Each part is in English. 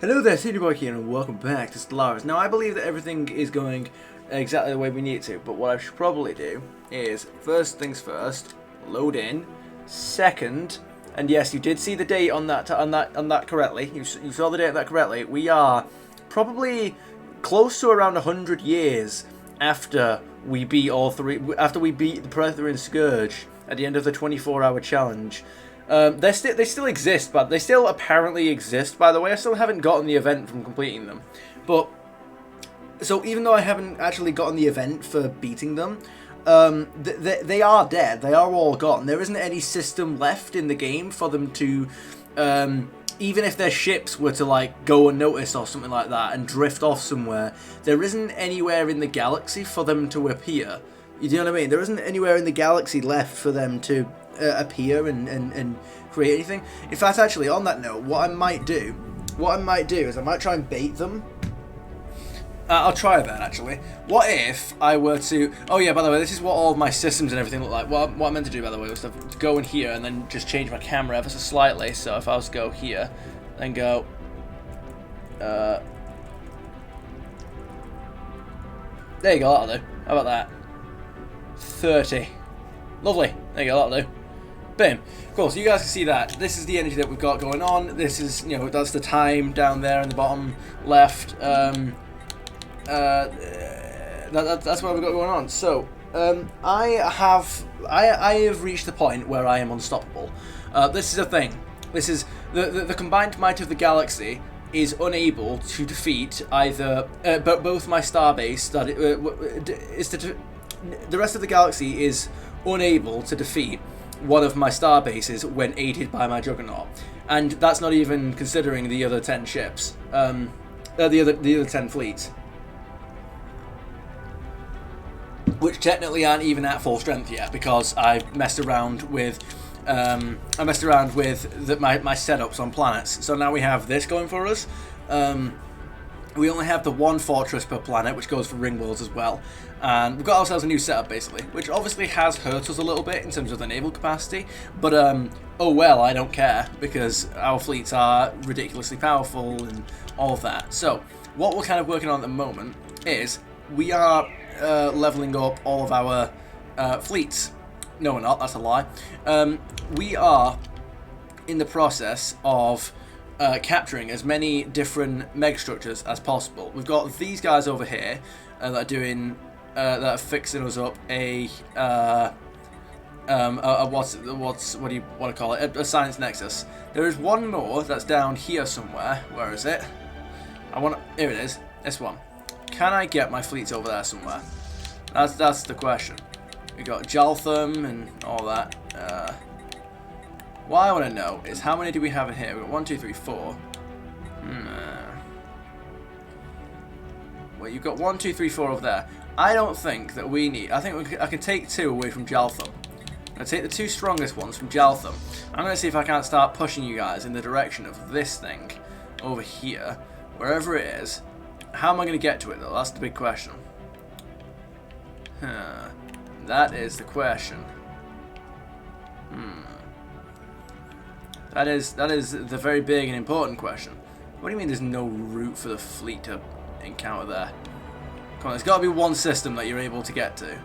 Hello there, Boy here, and welcome back to Stellaris. Now, I believe that everything is going exactly the way we need it to, but what I should probably do is, first things first, load in. Second, and yes, you did see the date on that correctly. You saw the date on that correctly. We are probably close to around 100 years after we beat after we beat the Predator and Scourge at the end of the 24-hour challenge. They still exist, but they still apparently exist, by the way. I still haven't gotten the event from completing them. But, so even though I haven't actually gotten the event for beating them, they are dead. They are all gone. There isn't any system left in the game for them to, even if their ships were to, like, go unnoticed or something like that and drift off somewhere, there isn't anywhere in the galaxy for them to appear. You know what I mean? There isn't anywhere in the galaxy left for them to appear and create anything. In fact, actually, on that note, what I might do is I might try and bait them. I'll try that, actually. What if I were to... Oh, yeah, by the way, this is what all of my systems and everything look like. What I meant to do, by the way, was to go in here and then just change my camera ever so slightly. So if I was to go here, then go... There you go, that'll do. How about that? 30. Lovely. There you go, that'll do. Boom. Cool, so you guys can see that. This is the energy that we've got going on. This is, you know, that's the time down there in the bottom left. That's what we've got going on. So, I have reached the point where I am unstoppable. This is a thing. This is the combined might of the galaxy is unable to defeat either, but both my starbase the rest of the galaxy is unable to defeat one of my star bases when aided by my Juggernaut, and that's not even considering the other 10 ships, the other 10 fleets, which technically aren't even at full strength yet because I messed around with my setups on planets. So now we have this going for us. We only have the one fortress per planet, which goes for ring worlds as well. And we've got ourselves a new setup, basically, which obviously has hurt us a little bit in terms of the naval capacity. But, oh well, I don't care, because our fleets are ridiculously powerful and all of that. So, what we're kind of working on at the moment is we are leveling up all of our fleets. No, we're not, that's a lie. We are in the process of capturing as many different megastructures as possible. We've got these guys over here that are doing, that are fixing us up what do you want to call it? A science nexus. There is one more that's down here somewhere. Where is it? Here it is. This one. Can I get my fleets over there somewhere? That's the question. We got Jaltham and all that. What I want to know is how many do we have in here? We've got 1, 2, 3, 4. Well, you've got 1, 2, 3, 4 over there. I don't think that we need... I think I can take 2 away from Jaltham. I'm going to take the 2 strongest ones from Jaltham. I'm going to see if I can't start pushing you guys in the direction of this thing over here. Wherever it is. How am I going to get to it, though? That's the big question. That is the question. That is the very big and important question. What do you mean there's no route for the fleet to encounter there? Come on, there's got to be one system that you're able to get to.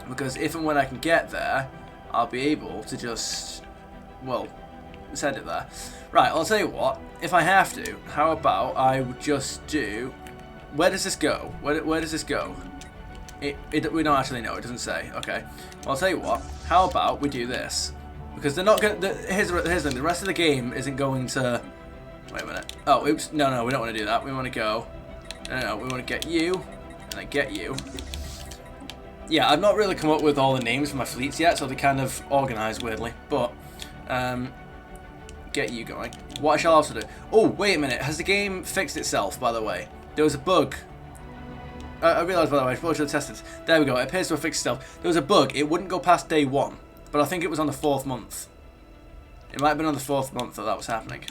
Because if and when I can get there, I'll be able to just, well, send it there. Right, I'll tell you what. If I have to, how about I would just do... Where does this go? Where does this go? We don't actually know. It doesn't say. Okay. Well, I'll tell you what. How about we do this? Because they're not going to... Here's the thing. The rest of the game isn't going to... Wait a minute. Oh, oops. No, we don't want to do that. We want to go... No, we want to get you. And then get you. Yeah, I've not really come up with all the names for my fleets yet, so they're kind of organised weirdly. But, get you going. What I shall also do... Oh, wait a minute. Has the game fixed itself, by the way? There was a bug... I realised, by the way, I probably should have tested this. There we go. It appears to have fixed itself. There was a bug. It wouldn't go past day 1. But I think it was on the 4th month. It might have been on the 4th month that was happening.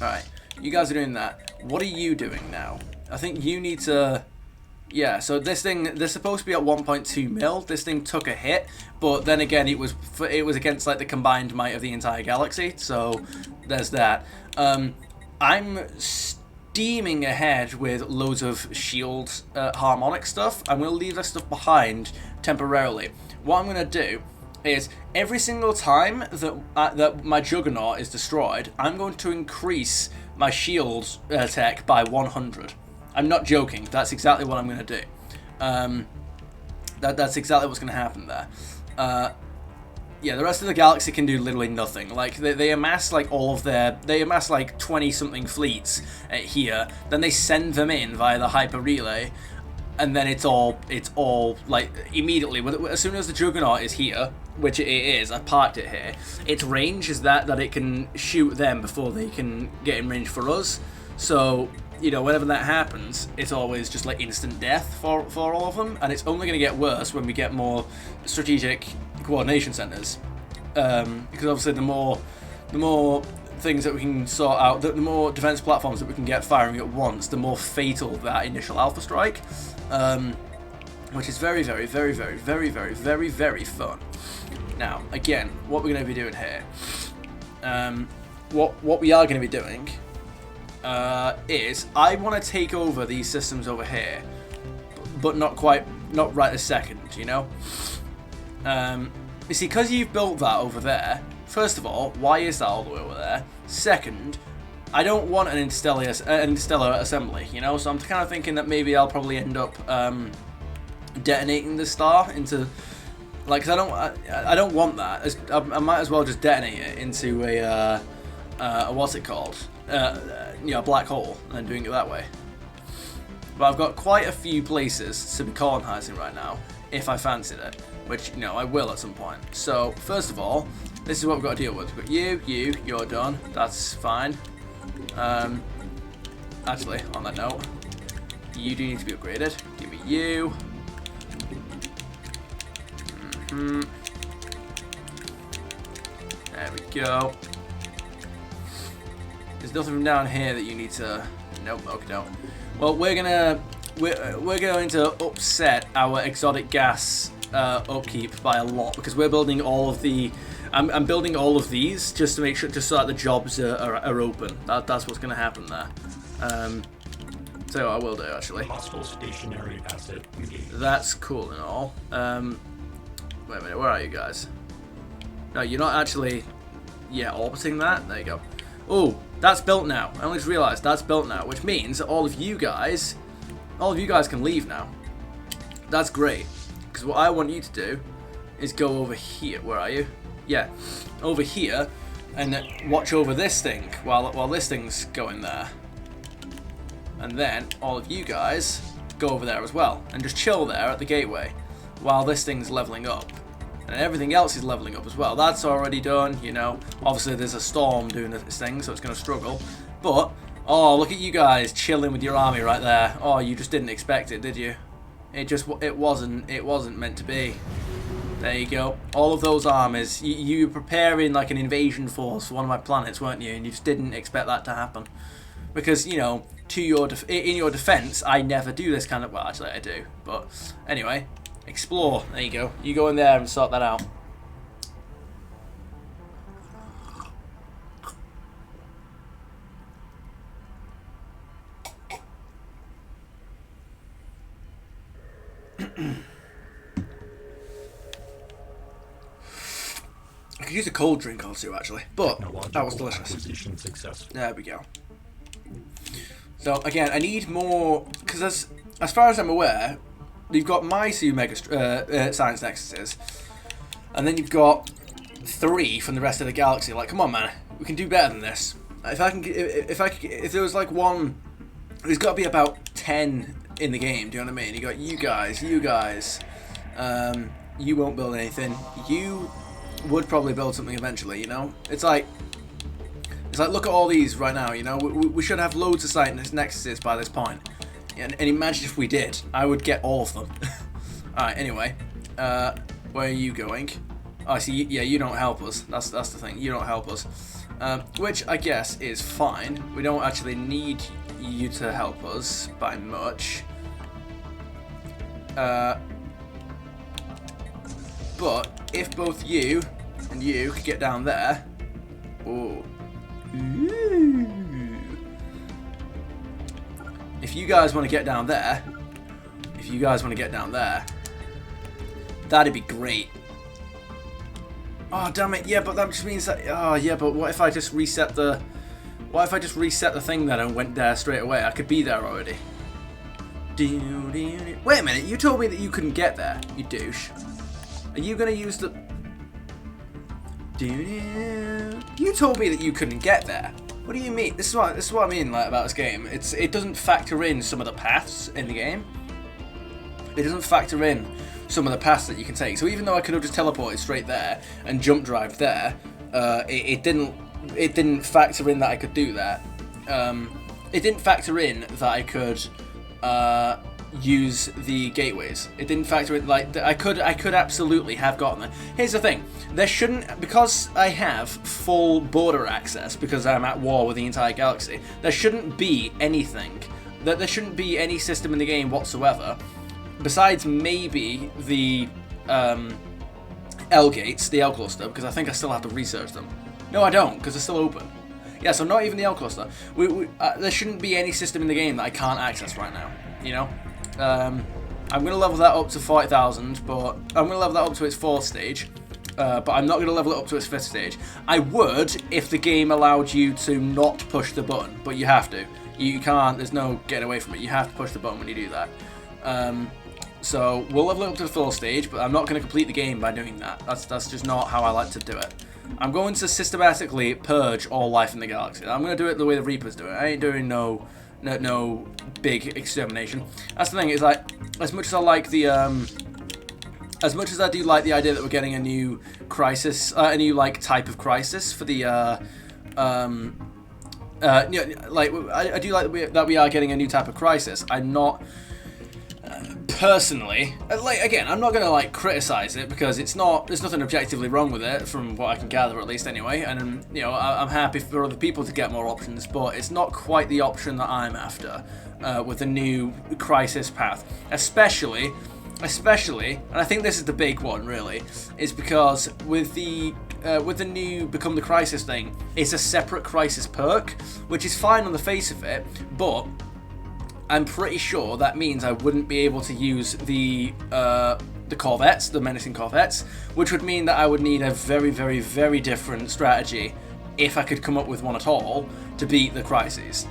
Alright, you guys are doing that. What are you doing now? I think you need to... Yeah, so this thing, they're supposed to be at 1.2 mil. This thing took a hit, but then again, it was against like the combined might of the entire galaxy. So there's that. I'm steaming ahead with loads of shield harmonic stuff. I'm going to leave that stuff behind temporarily. What I'm going to do is every single time that my Juggernaut is destroyed, I'm going to increase my shield tech by 100. I'm not joking. That's exactly what I'm going to do. That's exactly what's going to happen there. Yeah, the rest of the galaxy can do literally nothing. Like, they amass, like, they amass, like, 20-something fleets here, then they send them in via the hyper relay, and then it's all, like, immediately, as soon as the Juggernaut is here, which it is, I parked it here, its range is that it can shoot them before they can get in range for us, so, you know, whenever that happens, it's always just, like, instant death for all of them, and it's only going to get worse when we get more strategic coordination centers, because obviously the more things that we can sort out, the more defense platforms that we can get firing at once, the more fatal that initial alpha strike, which is very, very, very, very, very, very, very, very fun. Now, again, what we're going to be doing here, what we are going to be doing is I want to take over these systems over here, but not right this second, you know. You see, because you've built that over there, first of all, why is that all the way over there? Second, I don't want an interstellar assembly, you know, so I'm kind of thinking that maybe I'll probably end up detonating the star into, like, cause I don't want that. I might as well just detonate it into a what's it called? You know, a black hole, and then doing it that way. But I've got quite a few places to be colonizing right now, if I fancied it, which, you know, I will at some point. So, first of all, this is what we've got to deal with. We've got you're done, that's fine. Actually, on that note, you do need to be upgraded. Give me you. There we go. There's nothing from down here that you need to... Nope, okay, no. Well, we're going to upset our exotic gas upkeep by a lot, because we're building all of the... I'm building all of these just to make sure, just so that the jobs are open. That's what's going to happen there. So I will do, actually. Hostile stationary asset engaged. That's cool and all. Wait a minute, where are you guys? No, you're not actually... Yeah, orbiting that? There you go. Oh, that's built now. I only just realised that's built now, which means that all of you guys can leave now. That's great. Because what I want you to do is go over here. Where are you? Yeah, over here, and watch over this thing while this thing's going there. And then all of you guys go over there as well, and just chill there at the gateway while this thing's leveling up. And everything else is leveling up as well. That's already done, you know. Obviously there's a storm doing this thing, so it's going to struggle. But, oh, look at you guys chilling with your army right there. Oh, you just didn't expect it, did you? It wasn't meant to be. There you go. All of those armies. You were preparing like an invasion force for one of my planets, weren't you? And you just didn't expect that to happen. Because, you know, in your defense, I never do this kind of... Well, actually I do. But, anyway... Explore. There you go. You go in there and sort that out. I could use a cold drink or two, actually, but that was delicious. There we go. So again, I need more, because as far as I'm aware, you've got my two mega science nexuses, and then you've got 3 from the rest of the galaxy. Like, come on, man, we can do better than this. If there was like one, there's got to be about 10 in the game. Do you know what I mean? You got you guys. You won't build anything. You would probably build something eventually. You know, it's like look at all these right now. You know, we should have loads of science nexuses by this point. And imagine if we did. I would get all of them. Alright, anyway. Where are you going? Oh, I see. Yeah, you don't help us. That's the thing. You don't help us. Which, I guess, is fine. We don't actually need you to help us by much. But, if both you and you could get down there... Ooh. if you guys want to get down there, that'd be great. Oh, damn it. Yeah, but that just means that... Oh, yeah, but what if I just reset the... What if I just reset the thing then and went there straight away? I could be there already. Wait a minute. You told me that you couldn't get there, you douche. Are you going to use the... You told me that you couldn't get there. What do you mean? This is what I mean like, about this game. It doesn't factor in some of the paths in the game. It doesn't factor in some of the paths that you can take. So even though I could have just teleported straight there and jump drive there, it didn't factor in that I could do that. It didn't factor in that I could use the gateways. It didn't factor in like I could absolutely have gotten there. Here's the thing: there shouldn't, because I have full border access because I'm at war with the entire galaxy. There shouldn't be anything. There shouldn't be any system in the game whatsoever. Besides maybe the L gates, the L cluster, because I think I still have to research them. No, I don't, because they're still open. Yeah, so not even the L cluster. There shouldn't be any system in the game that I can't access right now. You know, I'm gonna level that up to 40,000, but I'm gonna level that up to its 4th stage. But I'm not gonna level it up to its 5th stage. I would if the game allowed you to not push the button, but you have to. You can't. There's no getting away from it. You have to push the button when you do that. So we'll level it up to the 4th stage, but I'm not going to complete the game by doing that. That's just not how I like to do it. I'm going to systematically purge all life in the galaxy. I'm going to do it the way the Reapers do it. I ain't doing no big extermination. That's the thing, is like, as much as I like the as much as I do like the idea that we're getting a new crisis, a new like type of crisis for the like I do like that we are getting a new type of crisis. I'm not personally, like, again, I'm not gonna like criticize it because it's not. There's nothing objectively wrong with it, from what I can gather, at least anyway. And you know, I'm happy for other people to get more options, but it's not quite the option that I'm after with the new crisis path, especially, and I think this is the big one really, is because with the new Become the Crisis thing, it's a separate crisis perk, which is fine on the face of it, but I'm pretty sure that means I wouldn't be able to use the corvettes, the menacing corvettes, which would mean that I would need a very, very, very different strategy, if I could come up with one at all, to beat the crises.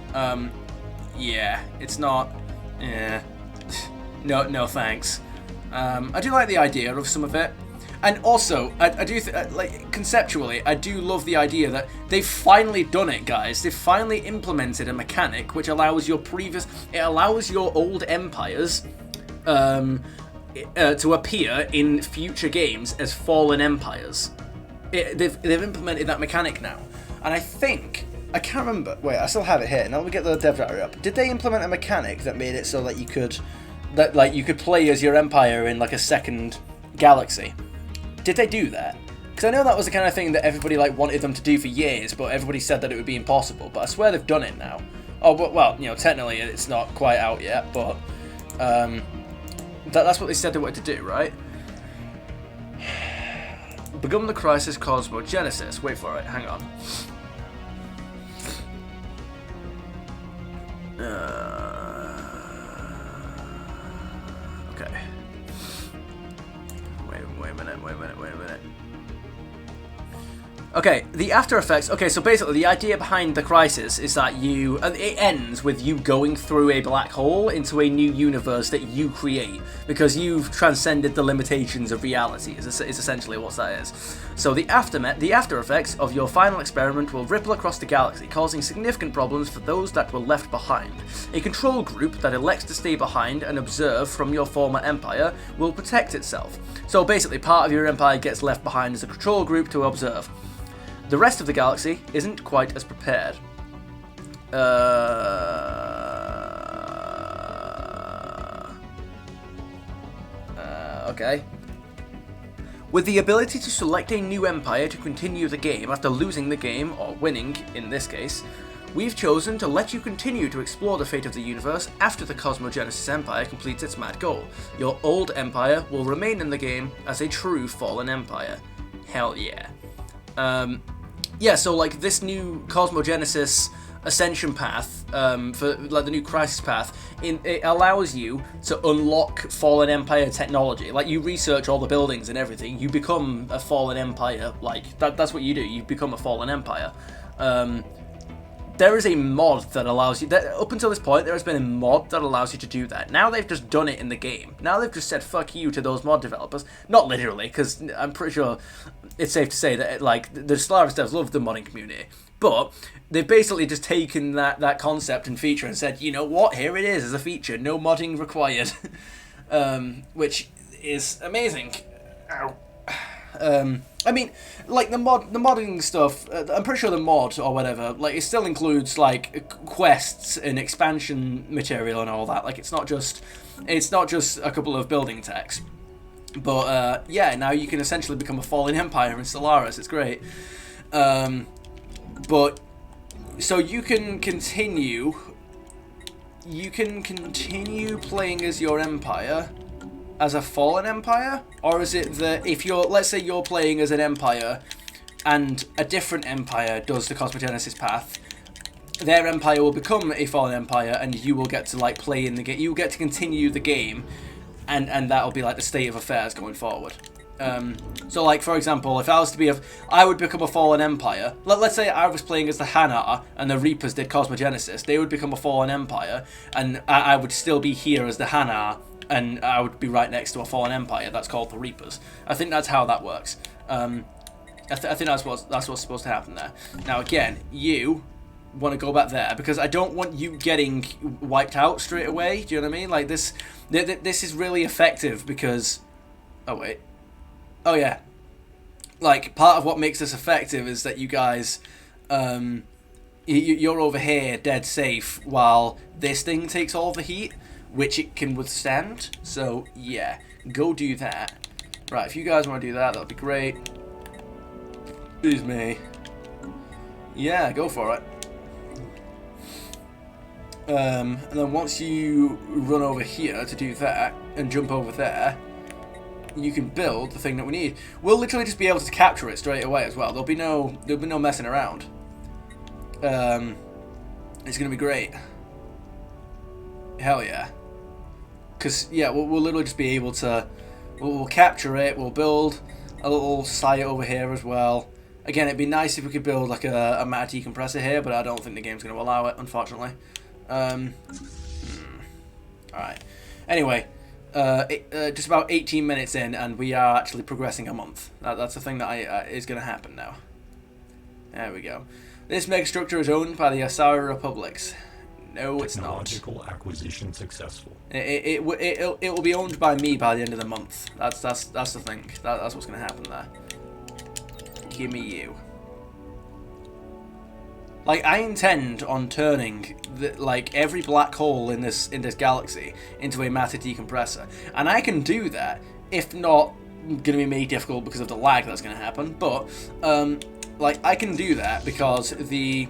Yeah, it's not. Yeah, no thanks. I do like the idea of some of it. And also, I do like conceptually, I do love the idea that they've finally done it, guys. They've finally implemented a mechanic which allows your old empires to appear in future games as fallen empires. They've implemented that mechanic now, and I can't remember. Wait, I still have it here. Now let me get the dev diary up. Did they implement a mechanic that made it so that you could play as your empire in like a second galaxy? Did they do that? Because I know that was the kind of thing that everybody like wanted them to do for years, but everybody said that it would be impossible. But I swear they've done it now. Oh, but well, you know, technically it's not quite out yet, but that's what they said they wanted to do, right? Become the Crisis Cosmogenesis. Wait for it. Hang on. Okay. Wait a minute. Okay, the after effects. Okay, so basically the idea behind the crisis is that it ends with you going through a black hole into a new universe that you create because you've transcended the limitations of reality. Is essentially what that is. So the after effects of your final experiment will ripple across the galaxy, causing significant problems for those that were left behind. A control group that elects to stay behind and observe from your former empire will protect itself. So basically, part of your empire gets left behind as a control group to observe. The rest of the galaxy isn't quite as prepared. Okay. With the ability to select a new empire to continue the game after losing the game, or winning in this case, we've chosen to let you continue to explore the fate of the universe after the Cosmogenesis Empire completes its mad goal. Your old empire will remain in the game as a true fallen empire. Hell yeah. Yeah, so like this new Cosmogenesis ascension path, for like the new crisis path, it allows you to unlock Fallen Empire technology. Like, you research all the buildings and everything, you become a Fallen Empire. Like, that's what you do. You become a Fallen Empire. There is a mod that allows you... Up until this point, there has been a mod that allows you to do that. Now they've just done it in the game. Now they've just said fuck you to those mod developers. Not literally, because I'm pretty sure it's safe to say that, like, the Stellaris devs love the modding community. But they've basically just taken that concept and feature and said, you know what, here it is as a feature. No modding required. Which is amazing. Ow. I mean, like, the modding stuff, I'm pretty sure the mod or whatever, like, it still includes, like, quests and expansion material and all that. Like, it's not just a couple of building techs. But yeah, now you can essentially become a Fallen Empire in Stellaris. It's great. But so you can continue playing as your empire as a Fallen Empire, or is it that if you're, let's say you're playing as an empire and a different empire does the Cosmogenesis path, their empire will become a Fallen Empire and you will get to, like, play in the game, you will get to continue the game, and that'll be like the state of affairs going forward. So, like, for example, if I was to be I would become a Fallen Empire. Let's say I was playing as the Hanar and the Reapers did Cosmogenesis. They would become a Fallen Empire, and I would still be here as the Hanar, and I would be right next to a Fallen Empire that's called the Reapers. I think that's how that works. I think that's what's supposed to happen there. Now, again, you want to go back there because I don't want you getting wiped out straight away. Do you know what I mean? Like, this is really effective because... Oh, wait. Oh, yeah. Like, part of what makes this effective is that you guys... you're over here dead safe while this thing takes all the heat, which it can withstand. So, yeah, go do that. Right, if you guys want to do that, that'll be great. Excuse me. Yeah, go for it. And then once you run over here to do that, and jump over there, you can build the thing that we need. We'll literally just be able to capture it straight away as well. There'll be no messing around. It's gonna be great. Hell yeah. Because, yeah, we'll literally just be able to... We'll capture it, we'll build a little site over here as well. Again, it'd be nice if we could build, like, a matter decompressor here, but I don't think the game's going to allow it, unfortunately. Alright. Anyway, just about 18 minutes in, and we are actually progressing a month. That's the thing that is going to happen now. There we go. This megastructure is owned by the Asari Republics. No, it's not. Technological acquisition successful. It will be owned by me by the end of the month. That's the thing. That's what's going to happen there. Give me you. Like, I intend on turning like every black hole in this galaxy into a matter decompressor, and I can do that. If not going to be made difficult because of the lag that's going to happen, but like, I can do that because the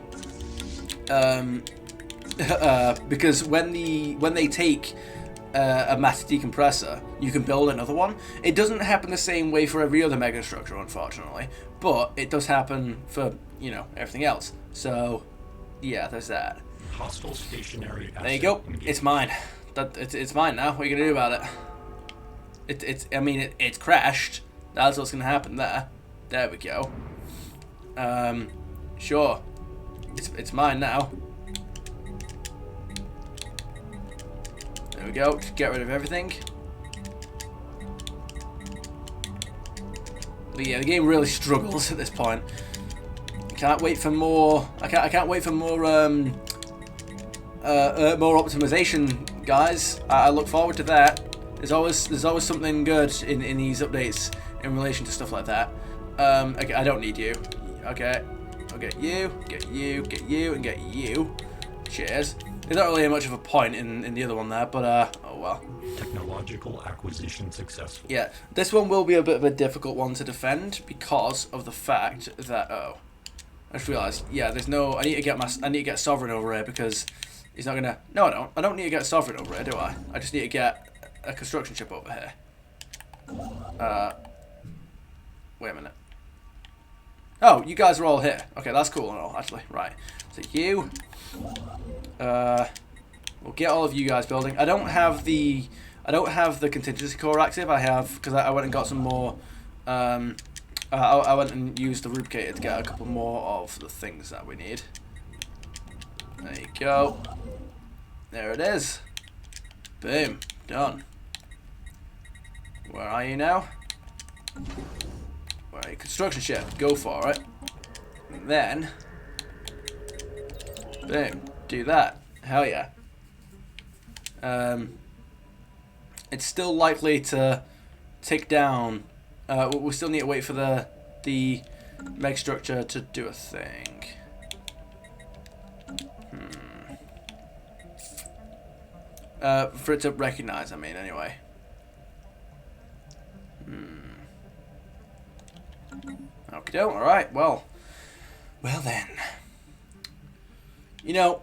because when they take a matter decompressor, you can build another one. It doesn't happen the same way for every other megastructure, unfortunately, but it does happen for, you know, everything else. So, yeah, there's that. Hostile stationary asset. There you go. Engaged. It's mine. It's mine now. What are you gonna do about it? I mean, it's crashed. That's what's gonna happen there. There we go. Sure. It's mine now. There we go. Just get rid of everything. But yeah, the game really struggles at this point. I can't wait for more. I can't wait for more more optimization, guys. I look forward to that. There's always something good in these updates in relation to stuff like that. Okay, I don't need you. Okay, I'll get you, and get you. Cheers. There's not really much of a point in the other one there, but oh well. Technological acquisition successful. Yeah, this one will be a bit of a difficult one to defend because of the fact that I just realised, yeah, there's no. I need to get Sovereign over here because he's not gonna. No, I don't. I don't need to get Sovereign over here, do I? I just need to get a construction ship over here. Wait a minute. Oh, you guys are all here. Okay, that's cool and all, actually. Right. So you... we'll get all of you guys building. I don't have the contingency core active. I have... Because I went and got some more... I went and used the rubricator to get a couple more of the things that we need. There you go. There it is. Boom. Done. Where are you now? Where are you? Construction ship. Go for it. And then... Boom. Do that. Hell yeah. It's still likely to tick down. We still need to wait for the meg structure to do a thing. For it to recognize, I mean, anyway. Okay, alright, well then. You know,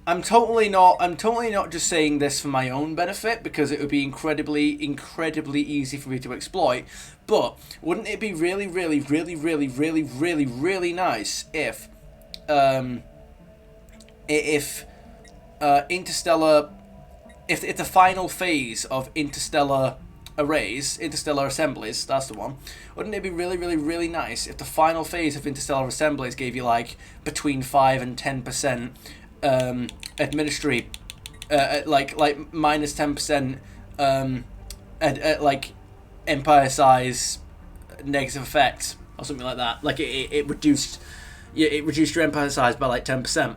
I'm totally not just saying this for my own benefit, because it would be incredibly easy for me to exploit, but wouldn't it be really nice if interstellar, if the final phase of interstellar arrays, interstellar assemblies, that's the one. Wouldn't it be really nice if the final phase of interstellar assemblies gave you like between 5 and 10% administry, like minus 10% like empire size negative effect or something like that. Like it reduced your empire size by like 10%.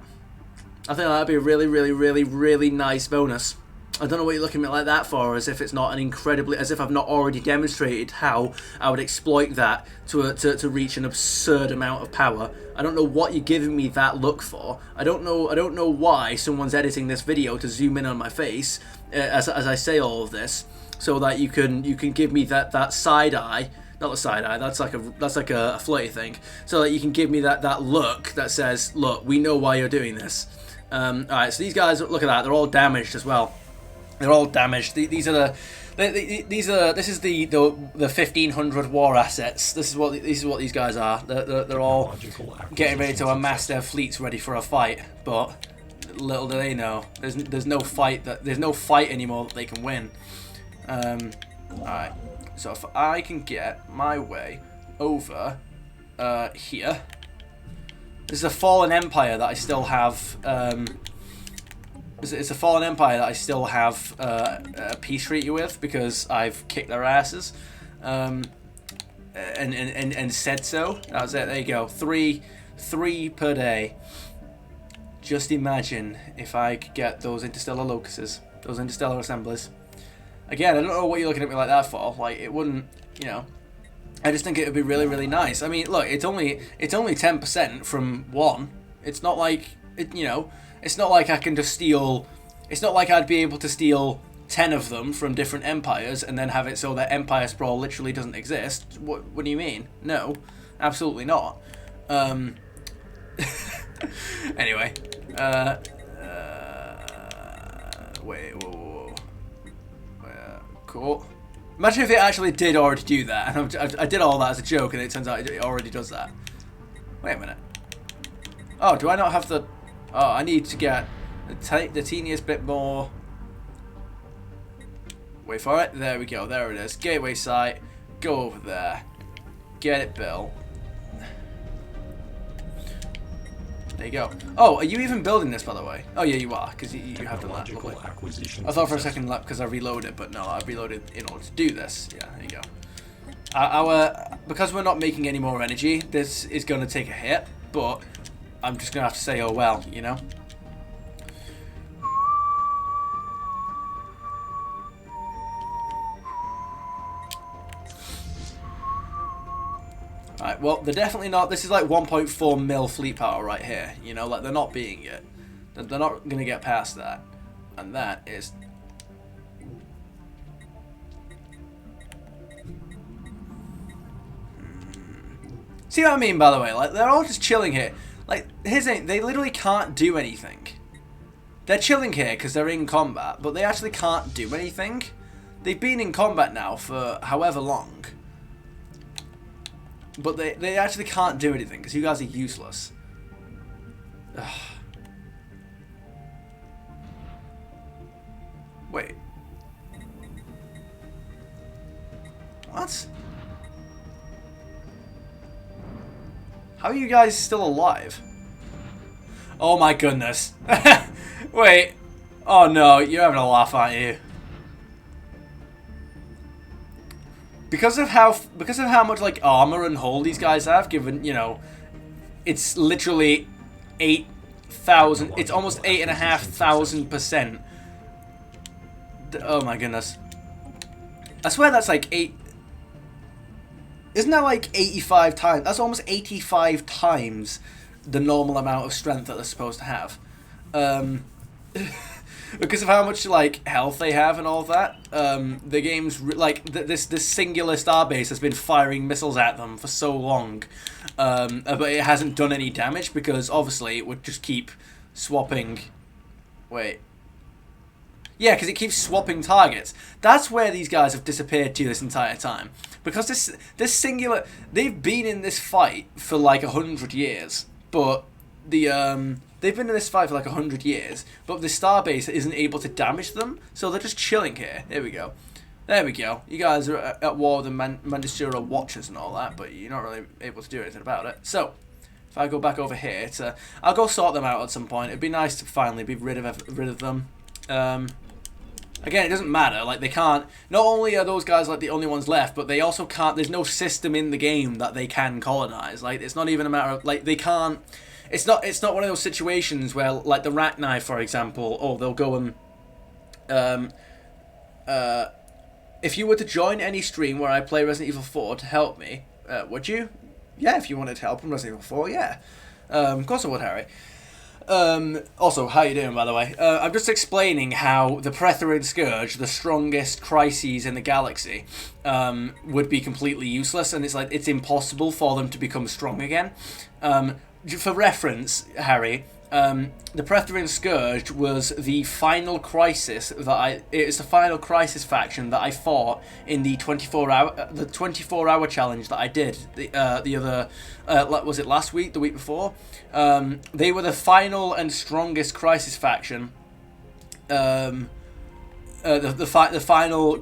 I think that'd be a really nice bonus. I don't know what you're looking at me like that for, as if it's not an incredibly, as if I've not already demonstrated how I would exploit that to reach an absurd amount of power. I don't know what you're giving me that look for. I don't know why someone's editing this video to zoom in on my face as I say all of this, so that you can give me that side eye. Not the side eye. That's like a flirty thing. So that you can give me that look that says, look, we know why you're doing this. All right. So these guys, look at that. They're all damaged as well. They're all damaged. This is the 1500 war assets. This is what these guys are. They're all getting ready to amass their fleets ready for a fight. But little do they know, there's no fight anymore that they can win. All right. So if I can get my way over here, this is a fallen empire that I still have. It's a fallen empire that I still have a peace treaty with, because I've kicked their asses, and said so. That was it. There you go. Three per day. Just imagine if I could get those interstellar locuses, those interstellar assemblies. Again, I don't know what you're looking at me like that for. Like, it wouldn't, you know. I just think it would be really nice. I mean, look, it's only 10% from one. It's not like you know. It's not like I can just steal... It's not like I'd be able to steal 10 of them from different empires and then have it so that Empire Sprawl literally doesn't exist. What do you mean? No, absolutely not. Anyway. Wait, whoa. Cool. Imagine if it actually did already do that. And I did all that as a joke, and it turns out it already does that. Wait a minute. Oh, do I not have the... Oh, I need to get the teeniest bit more. Wait for it. There we go. There it is. Gateway site. Go over there. Get it built. There you go. Oh, are you even building this, by the way? Oh, yeah, you are, because you have done that. I thought for a second that because I reloaded, but no, I reloaded in order to do this. Yeah, there you go. Because we're not making any more energy, this is going to take a hit, but I'm just going to have to say, oh well, you know? Alright, well, they're definitely not... This is like 1.4 mil fleet power right here, you know? Like, they're not being it. They're not going to get past that. And that is... See what I mean, by the way? Like, they're all just chilling here. Like, here's the thing, they literally can't do anything. They're chilling here because they're in combat, but they actually can't do anything. They've been in combat now for however long. But they actually can't do anything because you guys are useless. Ugh. Wait. What? How are you guys still alive? Oh my goodness. Wait. Oh no, you're having a laugh, aren't you? Because of how much like armor and hull these guys have, given, you know, it's literally 8,000, it's almost 8,500%. Oh my goodness. I swear that's like isn't that like 85 times? That's almost 85 times the normal amount of strength that they're supposed to have. Because of how much like health they have and all of that, the game's like this singular starbase has been firing missiles at them for so long, but it hasn't done any damage because obviously it would just keep swapping. Wait. Yeah, because it keeps swapping targets. That's where these guys have disappeared to this entire time. Because this singular, they've been in this fight for like 100 years, but they've been in this fight for like 100 years, but the starbase isn't able to damage them, so they're just chilling here. There we go. There we go. You guys are at war with the Mandasura Watchers and all that, but you're not really able to do anything about it. So, if I go back over here, I'll go sort them out at some point. It'd be nice to finally be rid of them. Again, it doesn't matter. Like, they can't. Not only are those guys like the only ones left, but they also can't. There's no system in the game that they can colonize. Like, it's not even a matter of like they can't. It's not one of those situations where, like the Rachni, for example, oh, they'll go and if you were to join any stream where I play Resident Evil 4 to help me, would you? Yeah, if you wanted to help in Resident Evil 4, yeah. Of course I would, Harry. Also, how you doing, by the way? I'm just explaining how the Prethrin Scourge, the strongest crises in the galaxy, would be completely useless, and it's like it's impossible for them to become strong again. For reference, Harry, the Prethrin Scourge was the final crisis it's the final crisis faction that I fought in the 24-hour challenge that I did the other was it last week, the week before? They were the final and strongest crisis faction. The final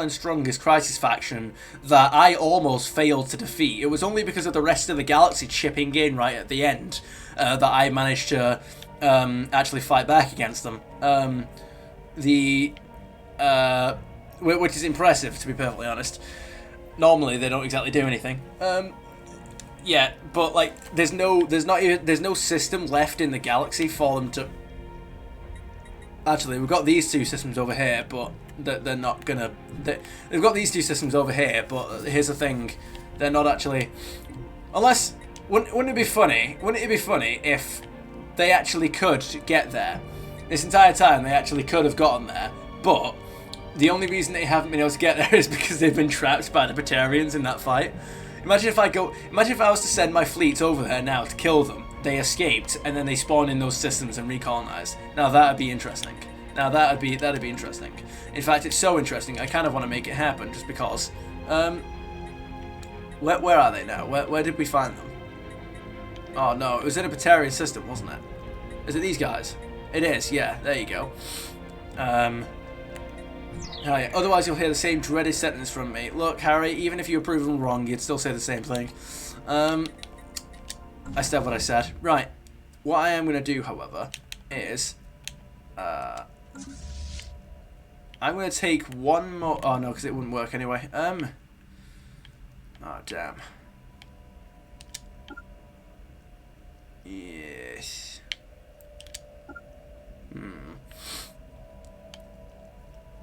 and strongest crisis faction that I almost failed to defeat. It was only because of the rest of the galaxy chipping in right at the end that I managed to actually fight back against them. Which is impressive, to be perfectly honest. Normally they don't exactly do anything. Yeah, but like there's no system left in the galaxy for them to. Actually, we've got these two systems over here, but they're not gonna. They've got these two systems over here, but here's the thing: they're not actually. Unless, wouldn't it be funny? Wouldn't it be funny if they actually could get there? This entire time, they actually could have gotten there, but the only reason they haven't been able to get there is because they've been trapped by the Batarians in that fight. Imagine if I was to send my fleets over there now to kill them. They escaped, and then they spawned in those systems and recolonized. Now that'd be interesting. That'd be interesting. In fact, it's so interesting. I kind of want to make it happen, just because. Where are they now? Where did we find them? Oh no, it was in a Batarian system, wasn't it? Is it these guys? It is. Yeah, there you go. Oh, yeah. Otherwise, you'll hear the same dreaded sentence from me. Look, Harry, even if you were proven wrong, you'd still say the same thing. I said what I said. Right. What I am going to do, however, is... I'm going to take one more... Oh, no, because it wouldn't work anyway. Oh, damn. Yes.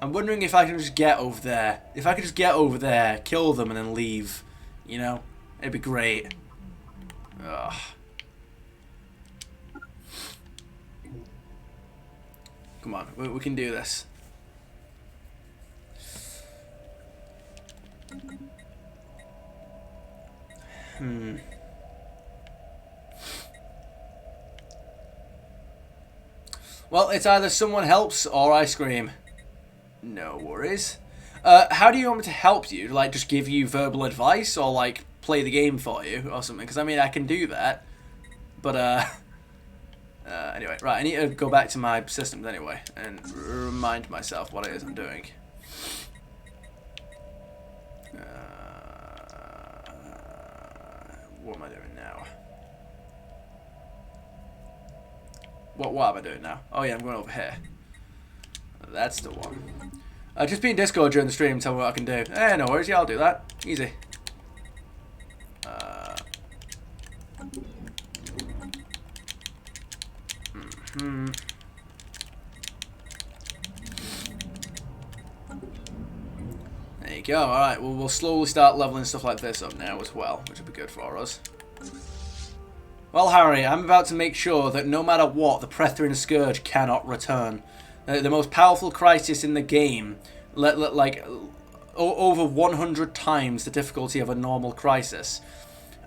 I'm wondering if I can just get over there. If I could just get over there, kill them, and then leave. You know? It'd be great. Ugh. Come on, we can do this. Well, it's either someone helps or I scream. No worries. How do you want me to help you? Like, just give you verbal advice, or like play the game for you or something. Because I mean, I can do that, but anyway, right. I need to go back to my systems anyway and remind myself what it is I'm doing. What am I doing now? What am I doing now? Oh yeah, I'm going over here. That's the one. Just be in Discord during the stream and tell me what I can do. No worries, yeah, I'll do that. Easy. There you go. Alright, well, we'll slowly start leveling stuff like this up now as well, which will be good for us. Well, Harry, I'm about to make sure that no matter what, the Prethrin Scourge cannot return. The most powerful crisis in the game, like over 100 times the difficulty of a normal crisis.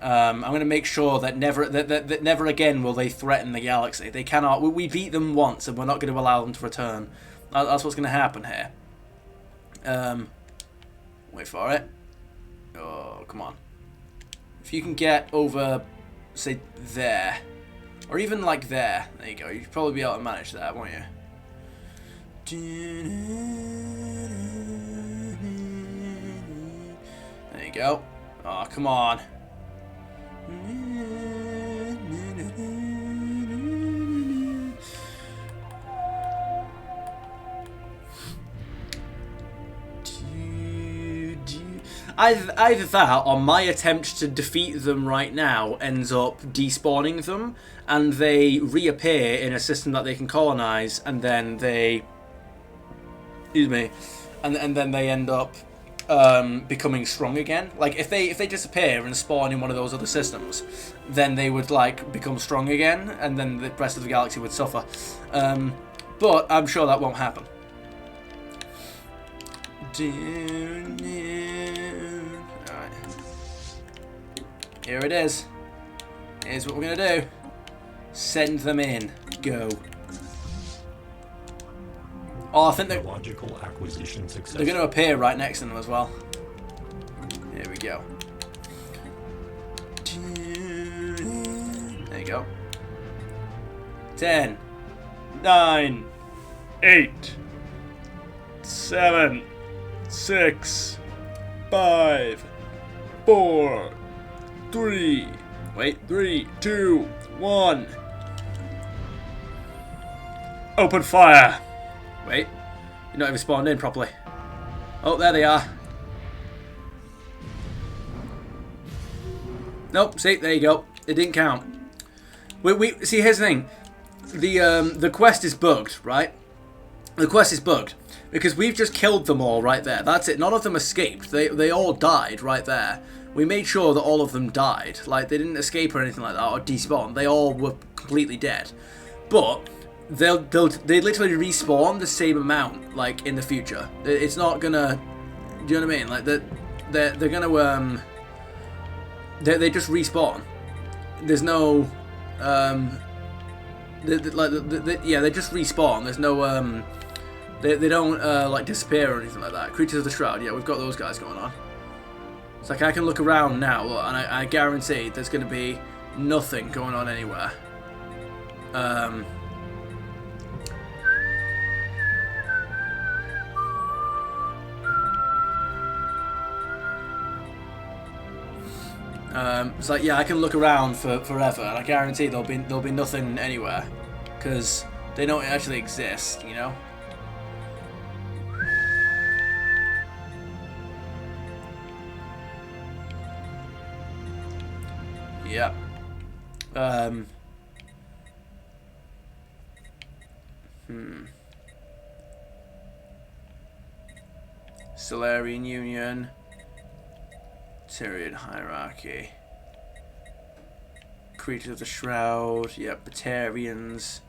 I'm going to make sure that never again will they threaten the galaxy. They cannot. We beat them once, and we're not going to allow them to return. That's what's going to happen here. Wait for it. Oh, come on. If you can get over, say, there, or even like there. There you go. You'd probably be able to manage that, won't you? There you go. Oh, come on. Either that or my attempt to defeat them right now ends up despawning them and they reappear in a system that they can colonize, and then they... Excuse me. And then they end up becoming strong again. Like, if they disappear and spawn in one of those other systems, then they would, like, become strong again, and then the rest of the galaxy would suffer. But I'm sure that won't happen. Alright. Here it is. Here's what we're gonna do. Send them in. Go. Oh, I think Logical acquisition successful. they're going to appear right next to them as well. Here we go. There you go. 10, 9, 8, 7, 6, 5, 4, 3. Wait, 3, 2, 1. Open fire. Wait, you're not even spawned in properly. Oh, there they are. Nope, see, there you go. It didn't count. We see, here's the thing. The quest is bugged, right? The quest is bugged because we've just killed them all right there. That's it. None of them escaped. They all died right there. We made sure that all of them died. Like, they didn't escape or anything like that or despawn. They all were completely dead. But they literally respawn the same amount, like, in the future. It's not gonna, do you know what I mean? Like, they're gonna they just respawn. There's no yeah, they just respawn. There's no they don't like disappear or anything like that. Creatures of the Shroud, yeah, we've got those guys going on. It's like I can look around now, and I guarantee there's gonna be nothing going on anywhere. It's like, yeah, I can look around for forever, and I guarantee there'll be nothing anywhere, because they don't actually exist, you know. Yeah. Stellarian Union. Tyrian Hierarchy. Creatures of the Shroud. Yep, Batarians.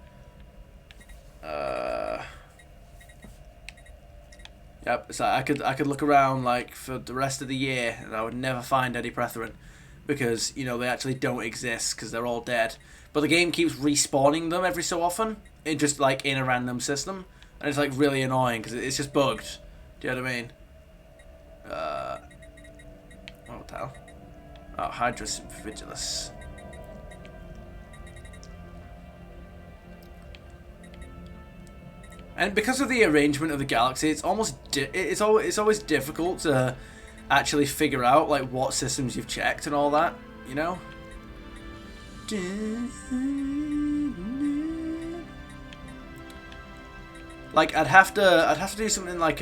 Yep, so I could look around like for the rest of the year and I would never find any Prethrin because, you know, they actually don't exist because they're all dead. But the game keeps respawning them every so often, just like in a random system, and it's like really annoying because it's just bugged. Do you know what I mean? What the hell? Oh, Hydrus Vigilus. And because of the arrangement of the galaxy, it's always difficult to actually figure out like what systems you've checked and all that, you know. Like I'd have to do something like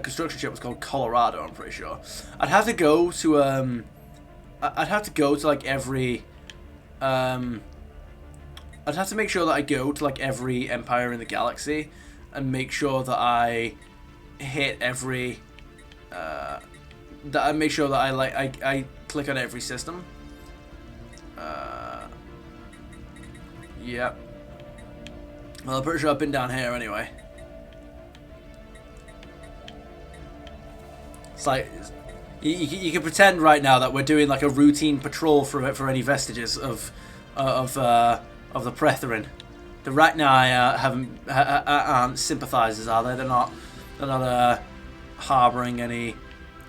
construction ship was called Colorado, I'm pretty sure. I'd have to go to like every I'd have to make sure that I go to like every empire in the galaxy and make sure that I hit every that I make sure that I click on every system. Yep. Well, I'm pretty sure I've been down here anyway. It's like you can pretend right now that we're doing like a routine patrol for any vestiges of the Pretherin. The Rachni aren't sympathizers, are they? They're not harboring any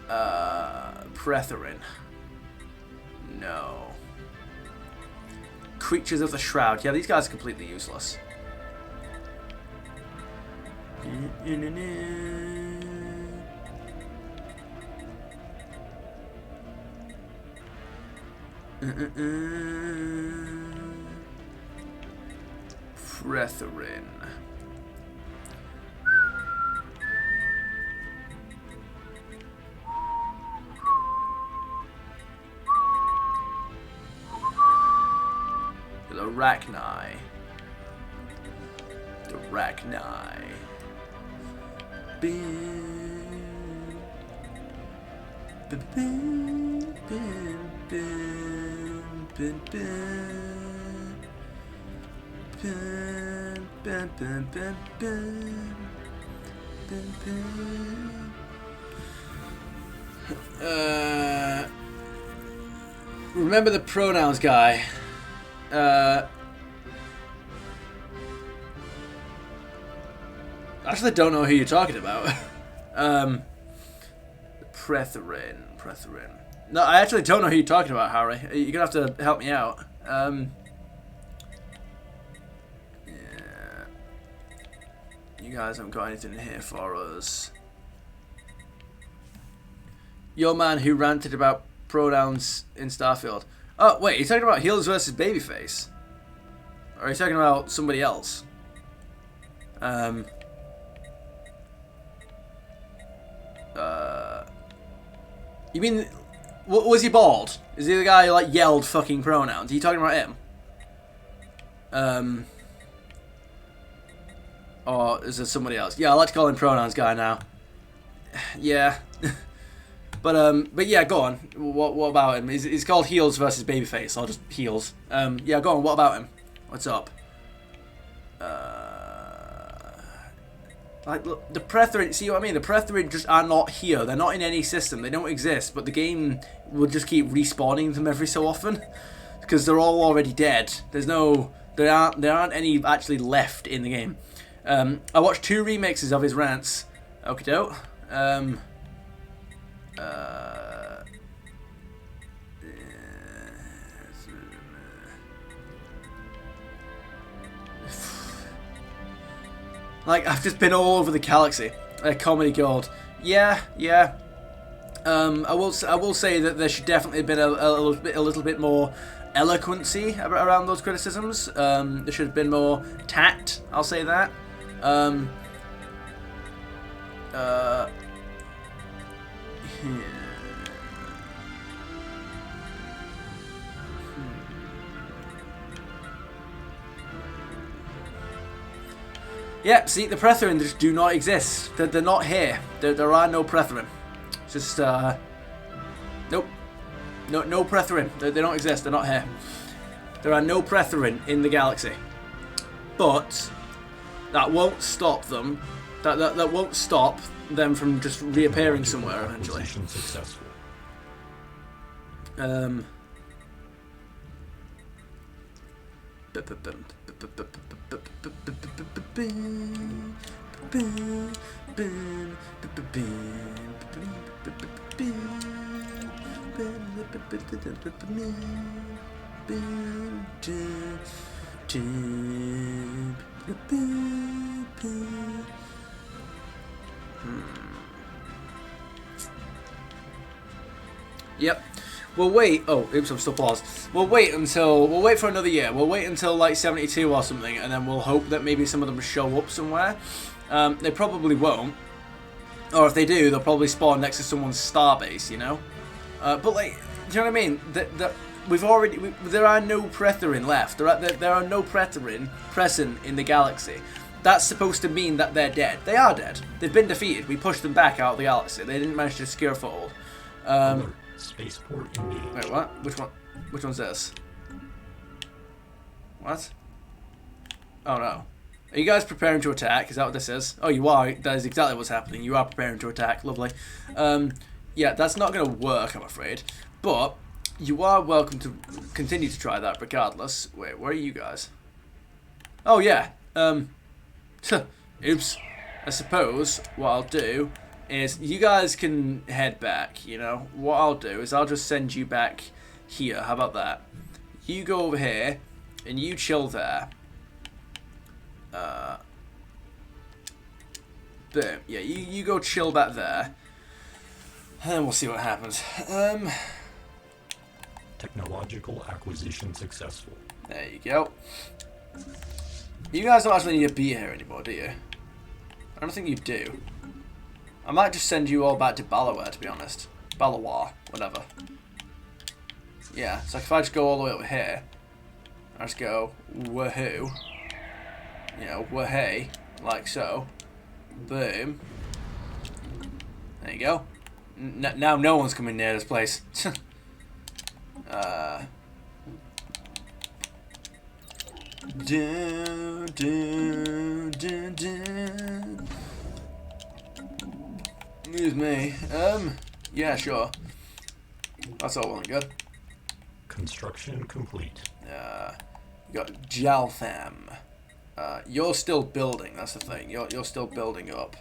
Pretherin. No. Creatures of the Shroud. Yeah, these guys are completely useless. Pretherin. The Rachni. The Rachni. Bin. Bin. Bin. Bin. Bin. Bin. Bin. Bin. Bin. Bin. Bin. Bin. Remember the pronouns guy. Actually, don't know who you're talking about. Pretherin. No, I actually don't know who you're talking about, Harry. You're gonna have to help me out. Yeah. You guys haven't got anything here for us. Your man who ranted about pronouns in Starfield. Oh, wait, are you talking about Heels versus Babyface? Or are you talking about somebody else? You mean, was he bald? Is he the guy who, like, yelled fucking pronouns? Are you talking about him? Or is it somebody else? Yeah, I like to call him pronouns guy now. Yeah. But yeah, go on. What about him? He's called Heels versus Babyface, or just Heels. Yeah, go on. What about him? What's up? Like, look, the Pretherin, see what I mean? The Pretherin just are not here. They're not in any system. They don't exist, but the game will just keep respawning them every so often because they're all already dead. There aren't any actually left in the game. I watched 2 remixes of his rants. Okie doke. Like, I've just been all over the galaxy. Comedy gold. Yeah. I will say that there should definitely have been a little bit more eloquency around those criticisms. There should have been more tact. I'll say that. Yeah, see, the Pretherin just do not exist. They're not here. There are no Pretherin. Just, nope. No Pretherin. They don't exist. They're not here. There are no Pretherin in the galaxy. But that won't stop them. That won't stop them from just reappearing somewhere eventually. Successful. Yep. We'll wait. Oh, oops, I'm still paused. We'll wait for another year. We'll wait until like 72 or something, and then we'll hope that maybe some of them show up somewhere. They probably won't. Or if they do, they'll probably spawn next to someone's starbase, you know? But like, do you know what I mean? There are no Pretherin left. There are no Pretherin present in the galaxy. That's supposed to mean that they're dead. They are dead. They've been defeated. We pushed them back out of the galaxy. They didn't manage to secure a foothold. Spaceport engaged. Wait, what? Which one? Which one's this? What? Oh no. Are you guys preparing to attack? Is that what this is? Oh, you are. That is exactly what's happening. You are preparing to attack. Lovely. Yeah, that's not going to work, I'm afraid. But you are welcome to continue to try that regardless. Wait, where are you guys? Oh, yeah. Oops. I suppose what I'll do is you guys can head back, you know. What I'll do is I'll just send you back here. How about that? You go over here and you chill there. Boom. Yeah, you go chill back there. And we'll see what happens. Technological acquisition successful. There you go. You guys don't actually need to be here anymore, do you? I don't think you do. I might just send you all back to Balawar, to be honest. Balawar, whatever. Yeah, so if I just go all the way over here, I just go woohoo. You know, wahey, like so. Boom. There you go. Now no one's coming near this place. Excuse me. Yeah, sure. That's all well and good. Construction complete. You got Jaltham. You're still building, that's the thing. You're still building up.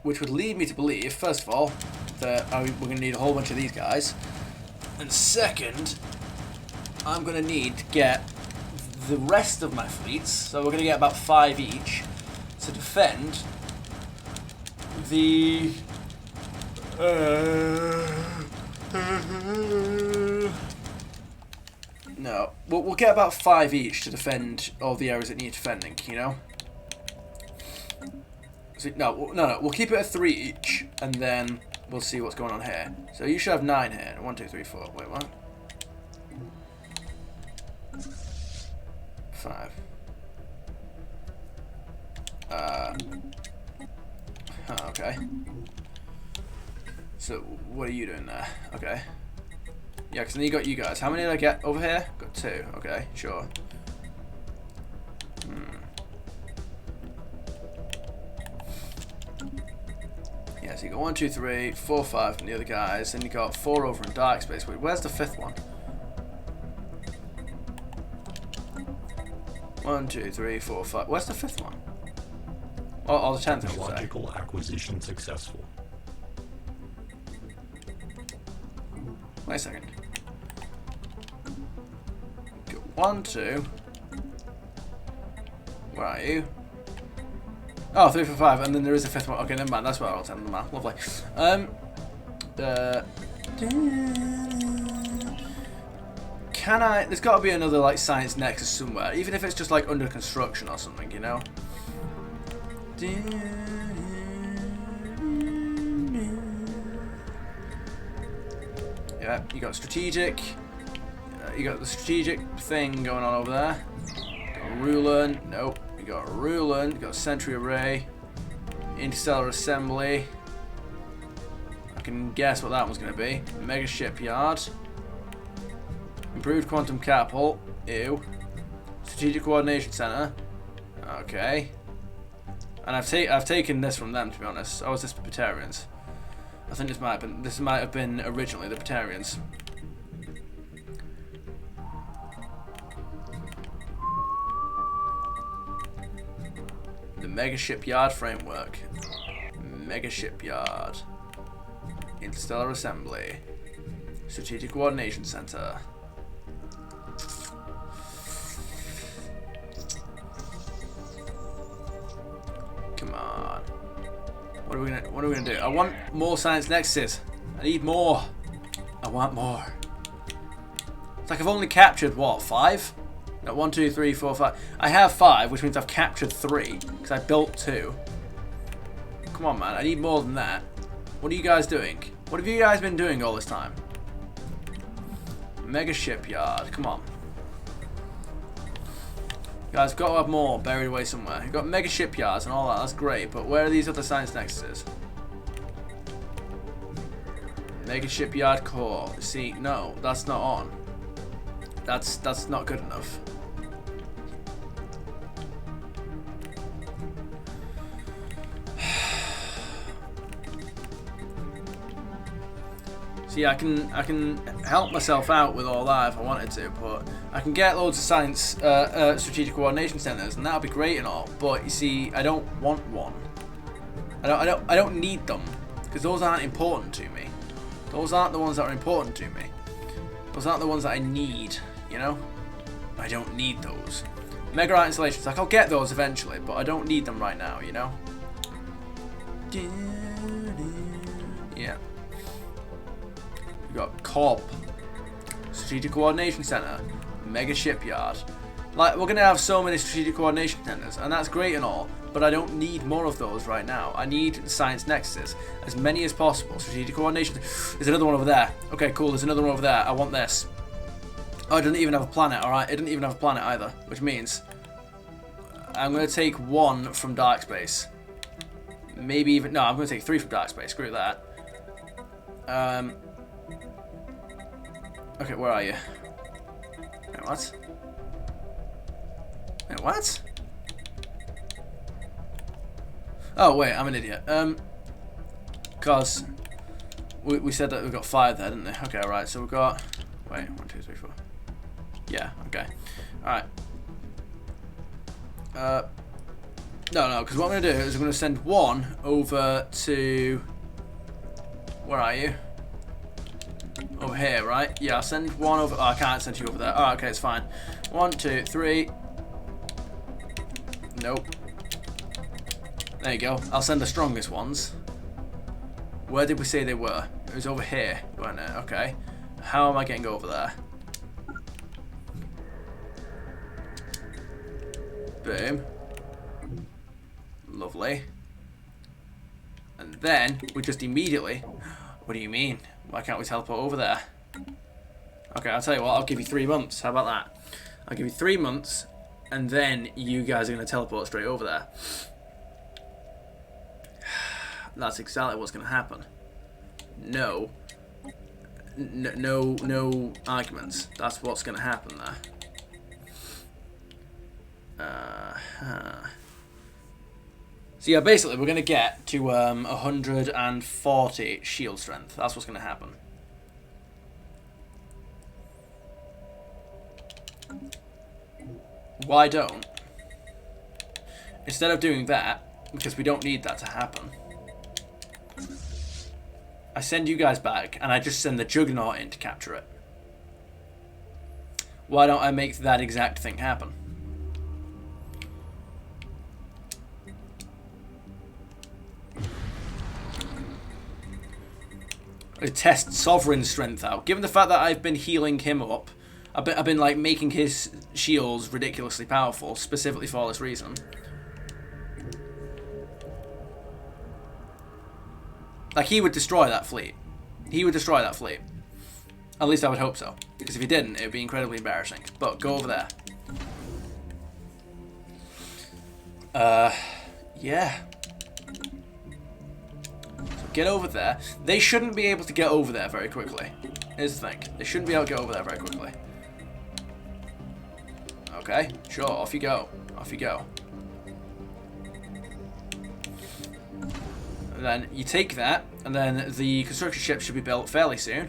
Which would lead me to believe, first of all, that we're going to need a whole bunch of these guys. And second, I'm going to need to get the rest of my fleets, so we're going to get about 5 each, to defend the... No, we'll get about 5 each to defend all the areas that need defending, you know? So, no, we'll keep it at 3 each, and then we'll see what's going on here. So you should have 9 here. 1, 2, 3, 4. Wait, what? 5. Okay. So, what are you doing there? Okay. Yeah, because then you got you guys. How many did I get over here? Got 2. Okay, sure. Yeah, so you got 1, 2, 3, 4, 5 from the other guys. Then you got 4 over in dark space. Wait, where's the 5th one? 1, 2, 3, 4, 5. Where's the 5th one? Oh, the 10th, I should say. Technological acquisition successful. Wait a second. Go 1, 2. Where are you? Oh, 3, 4, 5, and then there is a 5th one. Okay, never mind. That's where I'll send them out. Lovely. Can I? There's got to be another like science nexus somewhere, even if it's just like under construction or something, you know. Yeah, you got strategic. You got the strategic thing going on over there. Got Rulan. Nope. You got Rulan. You got Sentry Array. Interstellar Assembly. I can guess what that one's going to be. Mega Shipyard. Improved Quantum Catapult. Ew. Strategic Coordination Center. Okay. And I've taken this from them, to be honest. Oh, is this Batarians? I think this might have been originally the Batarians. The Mega Shipyard Framework. Mega Shipyard. Interstellar Assembly. Strategic Coordination Center. Come on. What are we gonna do? I want more science nexuses. I need more. I want more. It's like I've only captured what, 5? No, 1, 2, 3, 4, 5. I have 5, which means I've captured 3 because I built 2. Come on, man. I need more than that. What are you guys doing? What have you guys been doing all this time? Mega Shipyard. Come on. You guys have got to have more buried away somewhere. You've got Mega Shipyards and all that. That's great. But where are these other science nexuses? Mega Shipyard Core. See, no, that's not on. That's not good enough. See, I can help myself out with all that if I wanted to, but I can get loads of science strategic coordination centers, and that'll be great and all. But you see, I don't want one. I don't need them because those aren't important to me. Those aren't the ones that are important to me. Those aren't the ones that I need. You know, I don't need those. Mega art installations, like I'll get those eventually, but I don't need them right now. You know. Yeah. We got COB, Strategic Coordination Center, Mega Shipyard. Like, we're gonna have so many strategic coordination centers, and that's great and all, but I don't need more of those right now. I need science nexuses, as many as possible. Strategic coordination. There's another one over there. Okay, cool. There's another one over there. I want this. Oh, it doesn't even have a planet. All right, it didn't even have a planet either, which means I'm gonna take 1 from dark space. Maybe even no. I'm gonna take 3 from dark space. Screw that. Okay, where are you? Wait, what? Wait, what? Oh, wait, I'm an idiot. Because we said that we got 5 there, didn't we? Okay, right, so we've got... Wait, 1, 2, 3, 4. Yeah, okay. Alright. No, because what I'm going to do is I'm going to send 1 over to... Where are you? Over here, right? Yeah, I'll send 1 over... Oh, I can't send you over there. Oh, okay, it's fine. 1, 2, 3. Nope. There you go. I'll send the strongest ones. Where did we say they were? It was over here, wasn't it? Okay. How am I getting over there? Boom. Lovely. And then, we just immediately... What do you mean? Why can't we teleport over there? Okay, I'll tell you what, I'll give you 3 months. How about that? I'll give you 3 months, and then you guys are going to teleport straight over there. That's exactly what's going to happen. No arguments. That's what's going to happen there. So yeah, basically we're going to get to 140 shield strength. That's what's going to happen. Why don't? Instead of doing that, because we don't need that to happen, I send you guys back and I just send the Juggernaut in to capture it. Why don't I make that exact thing happen? Test Sovereign strength out. Given the fact that I've been healing him up, I've been like making his shields ridiculously powerful, specifically for this reason. Like, he would destroy that fleet. He would destroy that fleet. At least I would hope so. Because if he didn't, it would be incredibly embarrassing. But go over there. Yeah. Get over there. They shouldn't be able to get over there very quickly. Here's the thing. They shouldn't be able to get over there very quickly. Okay, sure, off you go. Off you go. And then you take that, and then the construction ship should be built fairly soon.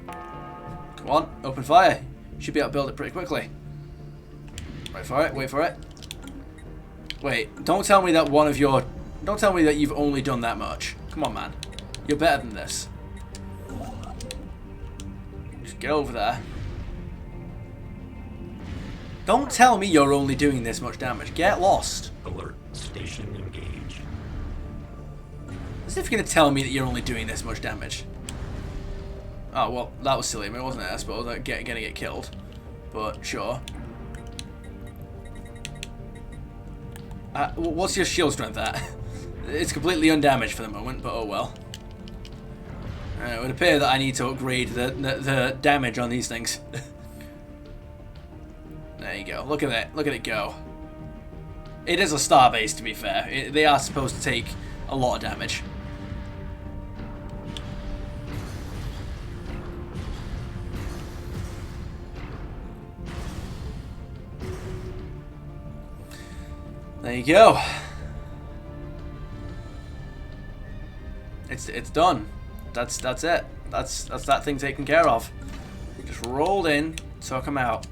Come on, open fire. Should be able to build it pretty quickly. Wait for it, wait for it. Wait, don't tell me that one of your... Don't tell me that you've only done that much. Come on, man. You're better than this. Just get over there. Don't tell me you're only doing this much damage. Get lost. Alert. Station engage. As if you're going to tell me that you're only doing this much damage. Oh, well, that was silly, wasn't it? I suppose, like, gonna get killed. But, sure. What's your shield strength at? It's completely undamaged for the moment, but oh well. It would appear that I need to upgrade the damage on these things. There you go. Look at it. Look at it go. It is a star base, to be fair. They are supposed to take a lot of damage. There you go. It's done. That's it. That's that thing taken care of. Just rolled in, took him out.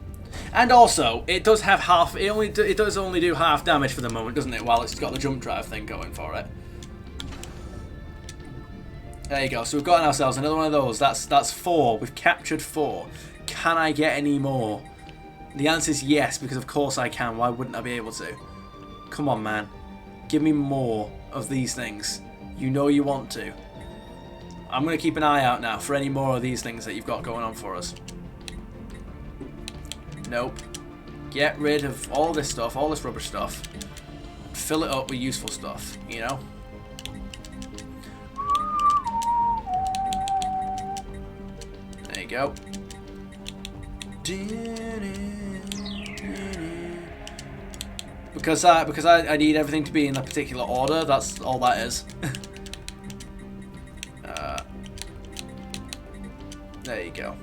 And also, it does have half. It does only do half damage for the moment, doesn't it? While it's got the jump drive thing going for it. There you go. So we've got ourselves another one of those. That's 4. We've captured 4. Can I get any more? The answer is yes, because of course I can. Why wouldn't I be able to? Come on, man. Give me more of these things. You know you want to. I'm going to keep an eye out now for any more of these things that you've got going on for us. Nope. Get rid of all this stuff, all this rubbish stuff. Fill it up with useful stuff, you know? There you go. Because I need everything to be in a particular order, that's all that is. There you go.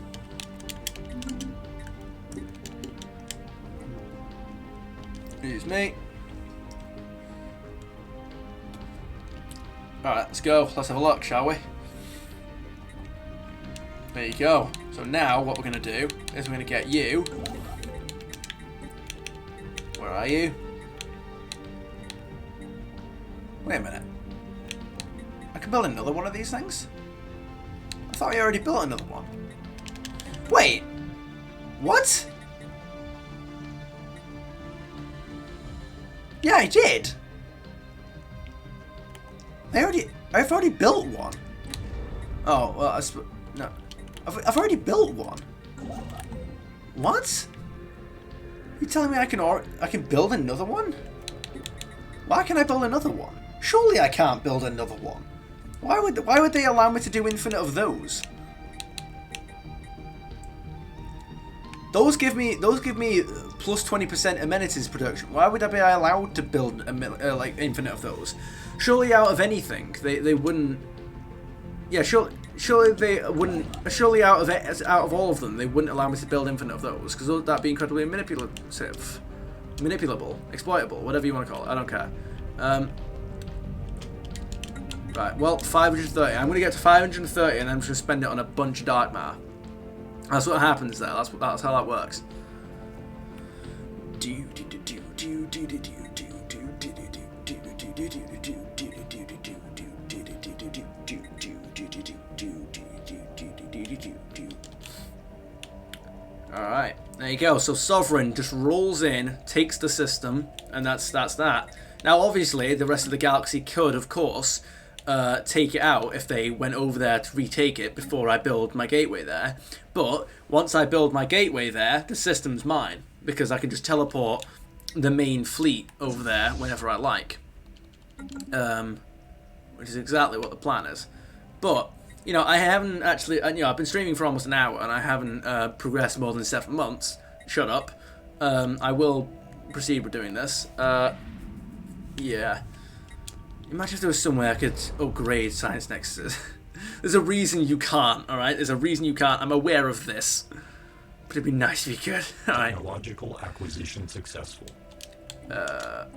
Excuse me. Alright, let's go. Let's have a look, shall we? There you go. So now what we're going to do is we're going to get you. Where are you? Wait a minute. I can build another one of these things? I thought I already built another one. Wait. What? Yeah, I did. I've already built one. Oh, well, no. I've already built one. What? You telling me I can build another one? Why can I build another one? Surely I can't build another one. Why would they allow me to do infinite of those? Those give me plus 20% amenities production. Why would I be allowed to build like infinite of those? Surely out of anything they wouldn't. Yeah, surely they wouldn't. Surely out of all of them they wouldn't allow me to build infinite of those, because that'd be incredibly manipulable, exploitable, whatever you want to call it. I don't care. Right. Well, 530. I'm gonna get to 530, and I'm just gonna spend it on a bunch of dark matter. That's what happens there. That's how that works. Alright, there you go. So Sovereign just rolls in, takes the system, and that's that. Now obviously the rest of the galaxy could, of course, take it out if they went over there to retake it before I build my gateway there. But once I build my gateway there, the system's mine, because I can just teleport the main fleet over there whenever I like. Which is exactly what the plan is. But, you know, I haven't actually, you know, I've been streaming for almost an hour and I haven't progressed more than 7 months. Shut up. I will proceed with doing this. Yeah. Imagine if there was some way I could upgrade Science Nexus. There's a reason you can't, alright? There's a reason you can't. I'm aware of this. But it'd be nice if you could. Alright. Technological acquisition successful. Alright.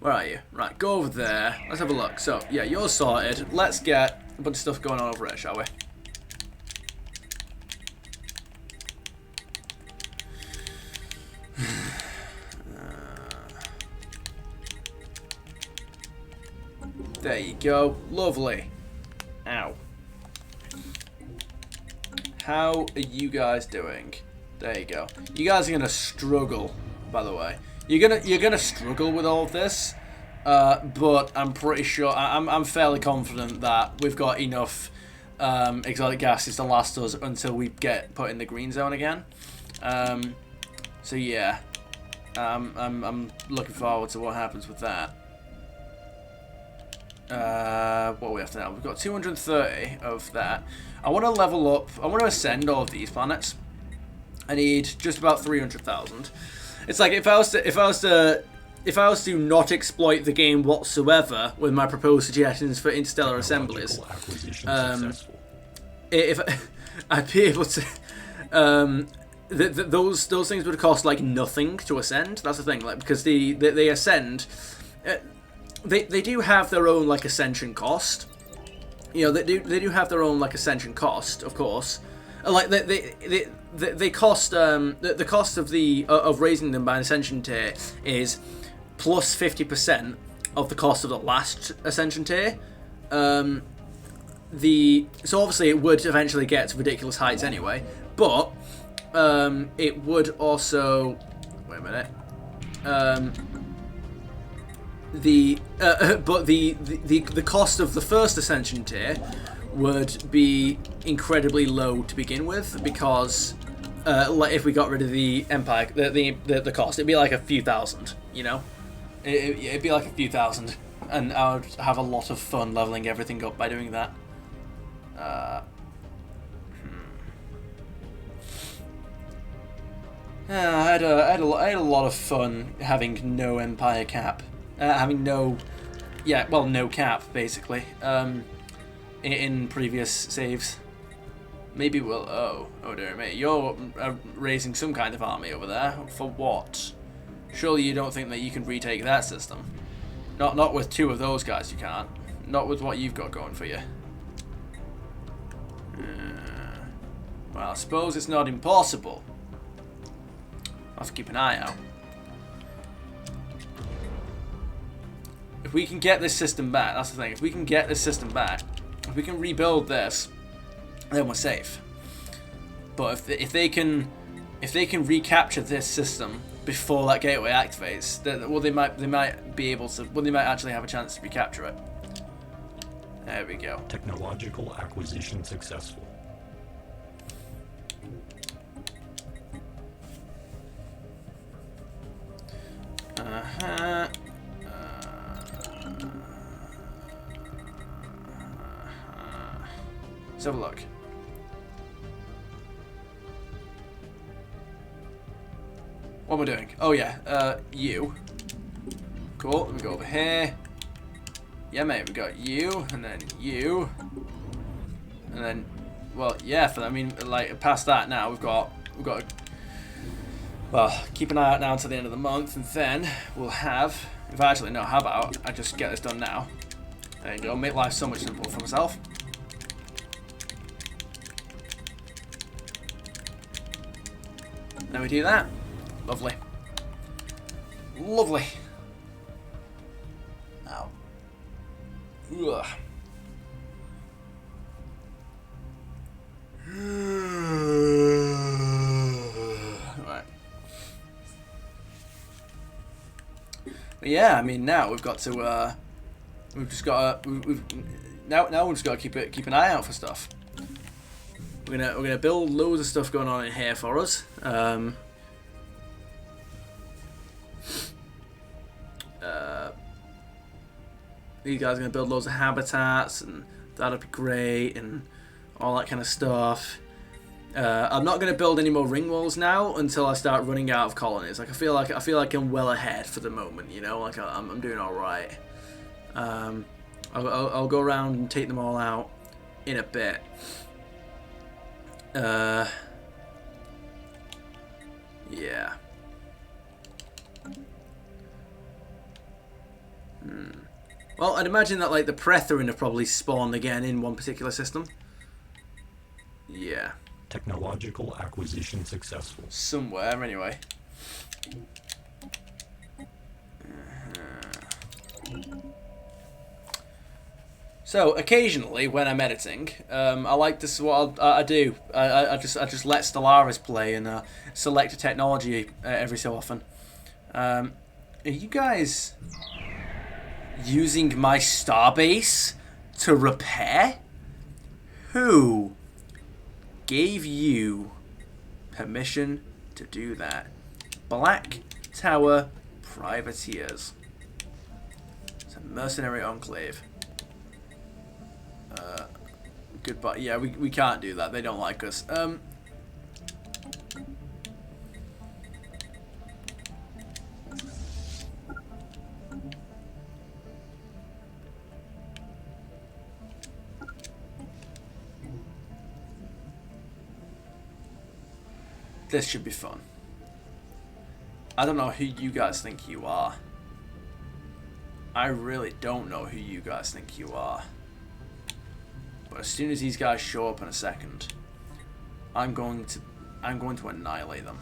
Where are you? Right, go over there. Let's have a look. So, yeah, you're sorted. Let's get a bunch of stuff going on over here, shall we? There you go. Lovely. Ow. How are you guys doing? There you go. You guys are gonna struggle, by the way. You're gonna struggle with all of this, but I'm pretty sure I'm fairly confident that we've got enough exotic gases to last us until we get put in the green zone again. So yeah, I'm looking forward to what happens with that. What are we after now? We've got 230 of that. I want to level up. I want to ascend all of these planets. I need just about 300,000. It's like if I was to not exploit the game whatsoever with my proposed suggestions for interstellar assemblies, if I'd be able to, those things would cost like nothing to ascend. That's the thing, like because they ascend. They do have their own like ascension cost. You know, they do have their own like ascension cost, of course. Like they cost the cost of raising them by an ascension tier is plus 50% of the cost of the last ascension tier. So obviously it would eventually get to ridiculous heights anyway, but it would also wait a minute. The cost of the first ascension tier would be incredibly low to begin with because like if we got rid of the empire, the cost, it'd be like a few thousand, you know. It'd be like a few thousand, and I would have a lot of fun leveling everything up by doing that. I had a lot of fun having no empire cap. Having no cap basically in previous saves. Maybe we'll oh dear me, you're raising some kind of army over there. For what? Surely you don't think that you can retake that system? Not with two of those guys, you can't. Not with what you've got going for you. Well, I suppose it's not impossible. I'll have to keep an eye out. If we can get this system back, that's the thing. If we can get this system back, if we can rebuild this, then we're safe. But if they can recapture this system before that gateway activates, then well they might be able to. Well, they might actually have a chance to recapture it. There we go. Technological acquisition successful. Let's have a look. What am I doing? Oh yeah, you. Cool, let me go over here. Yeah mate, we got you, and then you. And then, well, yeah, I mean, like, past that now, we've got well, keep an eye out now until the end of the month, and then we'll have, if I actually know, how about I just get this done now. There you go, make life so much simpler for myself. Now we do that. Lovely. Lovely. Now. Ugh. Right. But yeah, I mean, now we've got to. We've just got to. Now we've just got to keep an eye out for stuff. We're gonna build loads of stuff going on in here for us. These guys are gonna build loads of habitats, and that'll be great, and all that kind of stuff. I'm not gonna build any more ring walls now until I start running out of colonies. Like I feel like I'm well ahead for the moment. You know, like I'm doing all right. I'll go around and take them all out in a bit. Yeah. Well, I'd imagine that like the Pretherin have probably spawned again in one particular system. Yeah. Technological acquisition successful. Somewhere, anyway. So occasionally, when I'm editing, I like this. What I do. I just let Stellaris play and select a technology every so often. Are you guys using my starbase to repair? Who gave you permission to do that? Black Tower Privateers. It's a mercenary enclave. Goodbye. Yeah, we can't do that. They don't like us. This should be fun. I don't know who you guys think you are. I really don't know who you guys think you are. But as soon as these guys show up in a second, I'm going to annihilate them.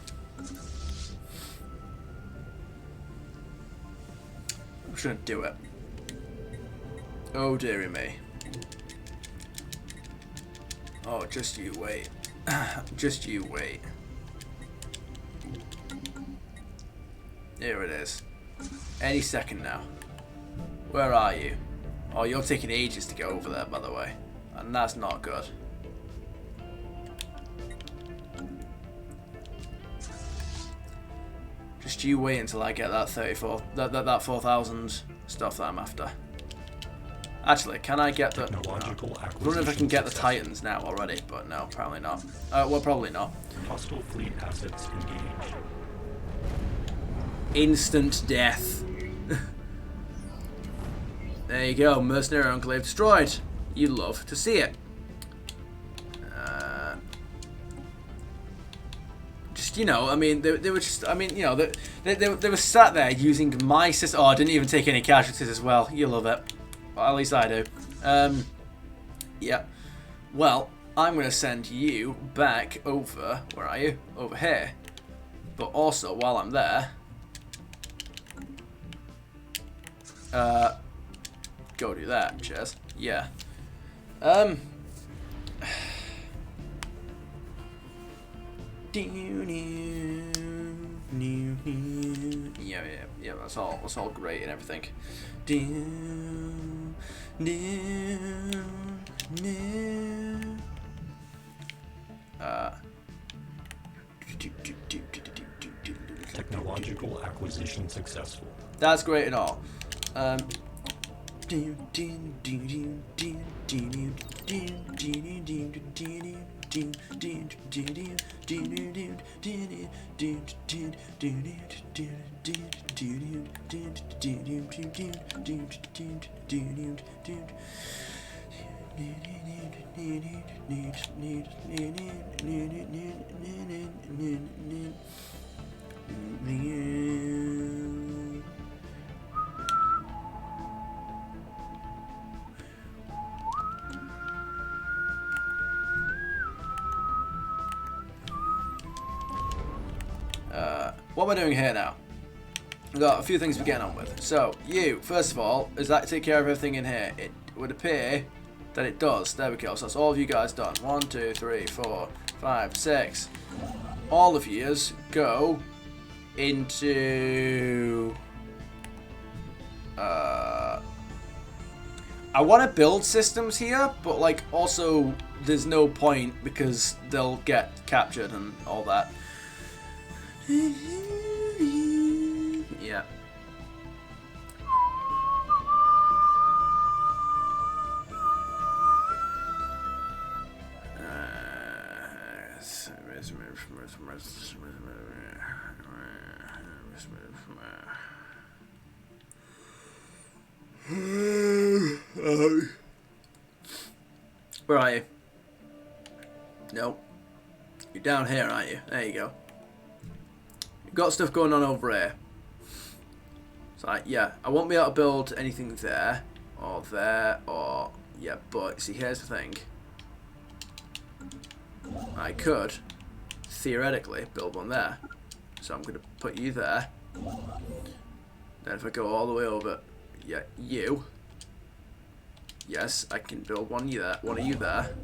I'm just gonna do it. Oh dearie me. Oh, just you wait. Just you wait. Here it is. Any second now. Where are you? Oh, you're taking ages to get over there, by the way. And that's not good. Just you wait until I get that that 4,000 stuff that I'm after. Actually, can I get the... I don't know if I can get the Titans now already, but no, apparently not. Well, probably not. Hostile fleet assets engaged. Instant death. There you go, mercenary enclave destroyed. You love to see it. Just, you know, I mean, they were just, I mean, you know, they were sat there using my system. Oh, I didn't even take any casualties as well. You love it. Well, at least I do. Yeah. Well, I'm going to send you back over, where are you? Over here. But also, while I'm there, go do that, cheers. Yeah. Yeah, that's all great and everything. Technological acquisition successful. That's great and all. What am I doing here now? We've got a few things we're getting on with. So, you, first of all, is that take care of everything in here? It would appear that it does. There we go. So that's all of you guys done. 1, 2, 3, 4, 5, 6. All of yous go into... I want to build systems here, but like also there's no point because they'll get captured and all that. Yeah. Where are you? Nope. You're down here, aren't you? There you go. You've got stuff going on over here. So, yeah, I won't be able to build anything there. or there, or yeah. But see, here's the thing. I could theoretically build one there, so I'm going to put you there. Then if I go all the way over, yeah, you. Yes, I can build one of you there. One of you there.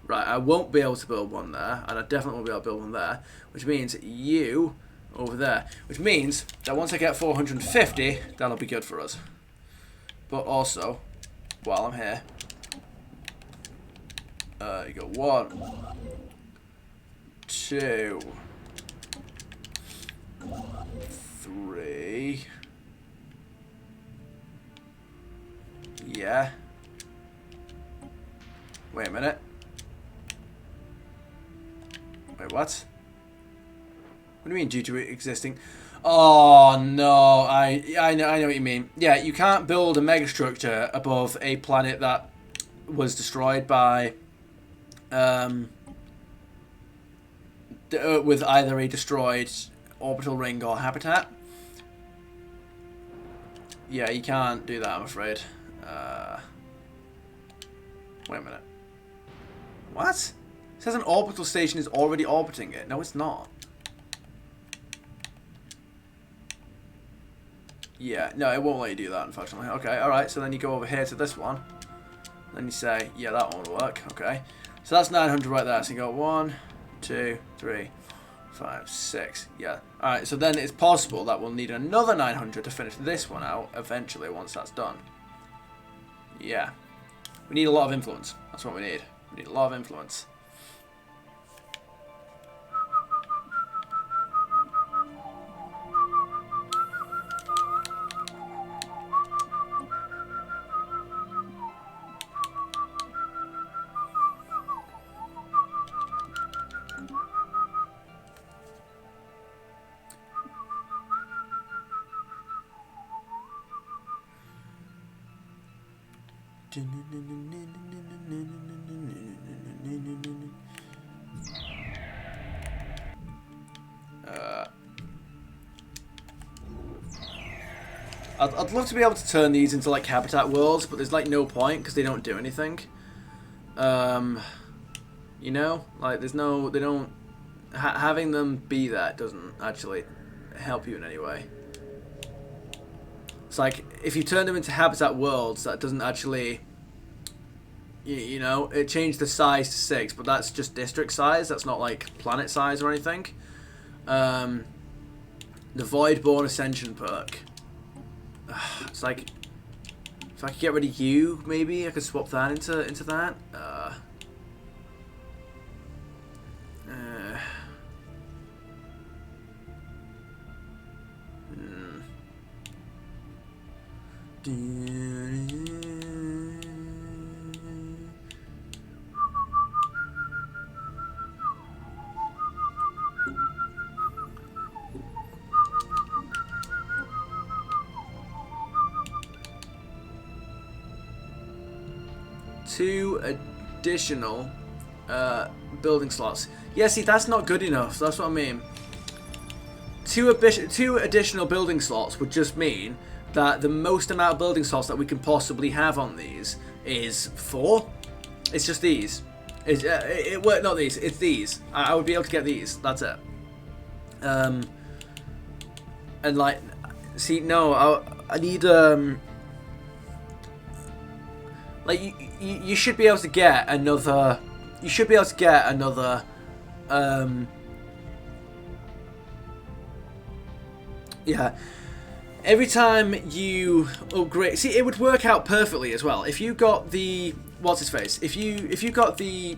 Right, I won't be able to build one there, and I definitely won't be able to build one there, which means you over there. Which means that once I get 450, that'll be good for us. But also, while I'm here, you go 1, 2, 3. Yeah. Wait a minute. Wait, what? What do you mean due to it existing? Oh no, I know what you mean. Yeah, you can't build a megastructure above a planet that was destroyed by with either a destroyed orbital ring or habitat. Yeah, you can't do that, I'm afraid. Wait a minute. What? It says an orbital station is already orbiting it. No, it's not. Yeah, no, it won't let you do that, unfortunately. Okay, alright, so then you go over here to this one. Then you say, yeah, that one will work. Okay. So that's 900 right there. So you go 1, 2, 3, 5, 6. Yeah. Alright, so then it's possible that we'll need another 900 to finish this one out eventually once that's done. Yeah. We need a lot of influence. That's what we need. We need a lot of influence. I'd love to be able to turn these into like habitat worlds, but there's like no point because they don't do anything. You know, like there's no, they don't, having them be that doesn't actually help you in any way. It's like if you turn them into habitat worlds, that doesn't actually, you know, it changed the size to 6, but that's just district size. That's not like planet size or anything. The Voidborn Ascension perk. It's like if I could get rid of you, maybe I could swap that into that. Two additional building slots. Yeah, see, that's not good enough. That's what I mean. Two additional building slots would just mean that the most amount of building slots that we can possibly have on these is 4. It's just these. Well, not these. It's these. I would be able to get these. That's it. And like, see, no, I need like you should be able to get another. You should be able to get another. Yeah. Every time you upgrade, see, it would work out perfectly as well. If you got the what's his face? If you got the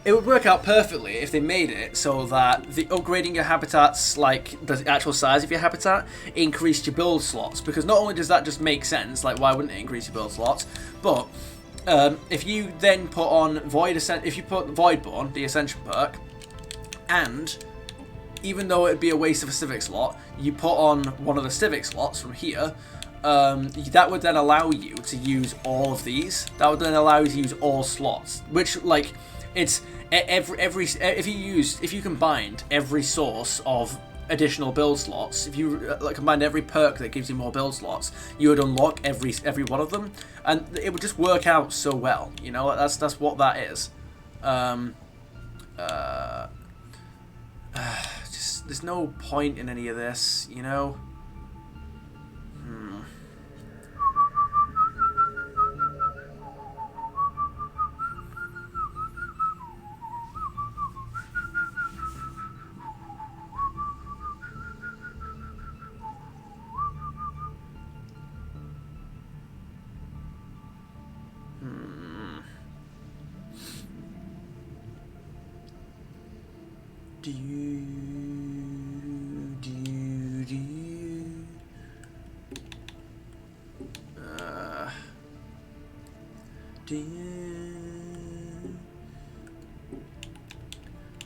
it would work out perfectly if they made it so that the upgrading your habitats, like the actual size of your habitat, increased your build slots. Because not only does that just make sense, like why wouldn't it increase your build slots, but if you then put on if you put Voidborn, the Ascension perk, and even though it'd be a waste of a civic slot, you put on one of the civic slots from here, that would then allow you to use all of these. That would then allow you to use all slots, which, like, it's if you combined every source of additional build slots, if you like combined every perk that gives you more build slots, you would unlock every one of them, and it would just work out so well. You know, that's what that is. Just there's no point in any of this, you know.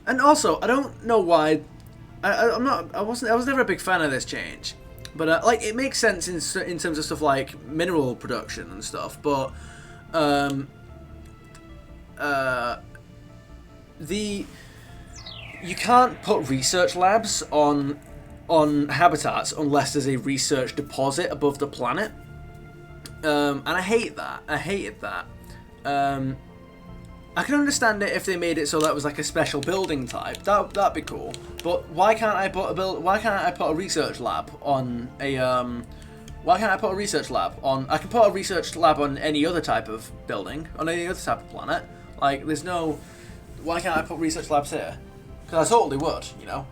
And also, I don't know why. I was never a big fan of this change, but like it makes sense in terms of stuff like mineral production and stuff. But you can't put research labs on habitats unless there's a research deposit above the planet, and I hate that. I hated that. I can understand it if they made it so that was like a special building type. That'd be cool. But why can't I put a research lab on a Why can't I put a research lab on? I can put a research lab on any other type of building, on any other type of planet. Like, there's no. Why can't I put research labs here? Because I totally would, you know.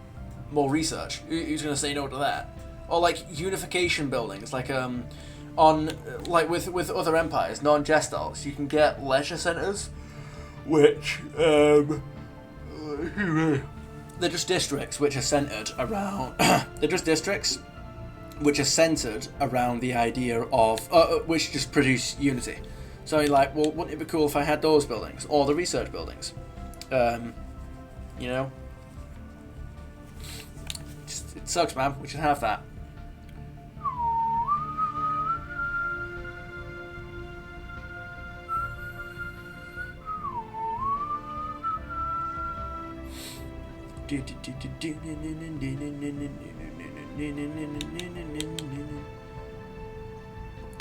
More research. Who's gonna say no to that? Or like unification buildings, like with other empires, non-gestals, you can get leisure centers, which they're just districts which are centered around. They're just districts which are centered around the idea of which just produce unity. So you're like, well, wouldn't it be cool if I had those buildings or the research buildings? You know, it sucks, man. We should have that.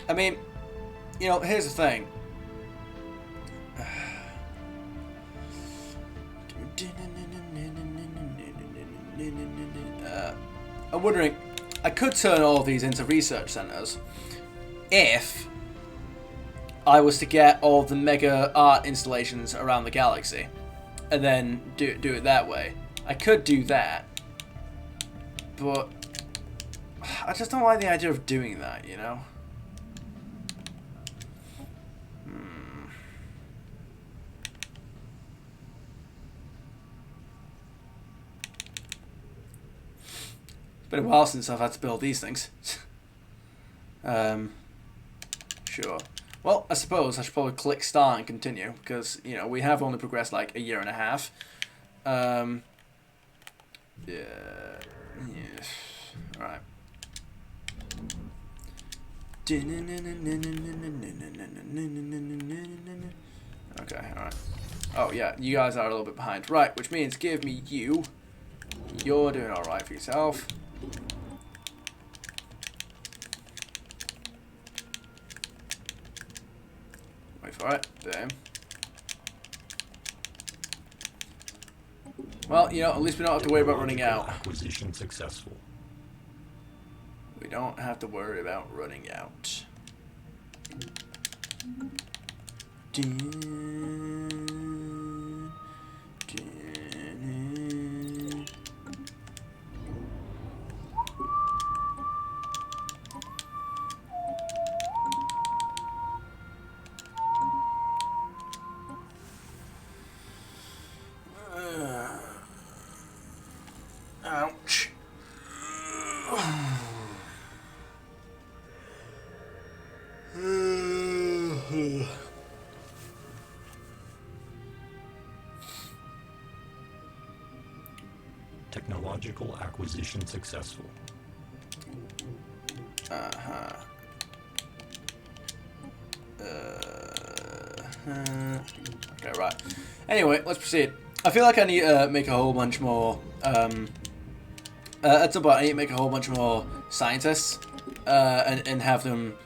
I mean, you know, here's the thing. I'm wondering, I could turn all of these into research centers if I was to get all the mega art installations around the galaxy and then do it that way. I could do that, but I just don't like the idea of doing that, you know? It's been a while since I've had to build these things. Sure. Well, I suppose I should probably click start and continue, because, you know, we have only progressed like a year and a half. Yeah. Yes. Alright. Okay, alright. Oh, yeah, you guys are a little bit behind. Right, which means give me you. You're doing alright for yourself. Wait for it. Boom. Well, you know, at least we don't have to worry about running out. Acquisition successful. We don't have to worry about running out. Ouch. Technological acquisition successful. Okay, right. Anyway, let's proceed. I feel like I need to make a whole bunch more At some point, I need to make a whole bunch more scientists and have them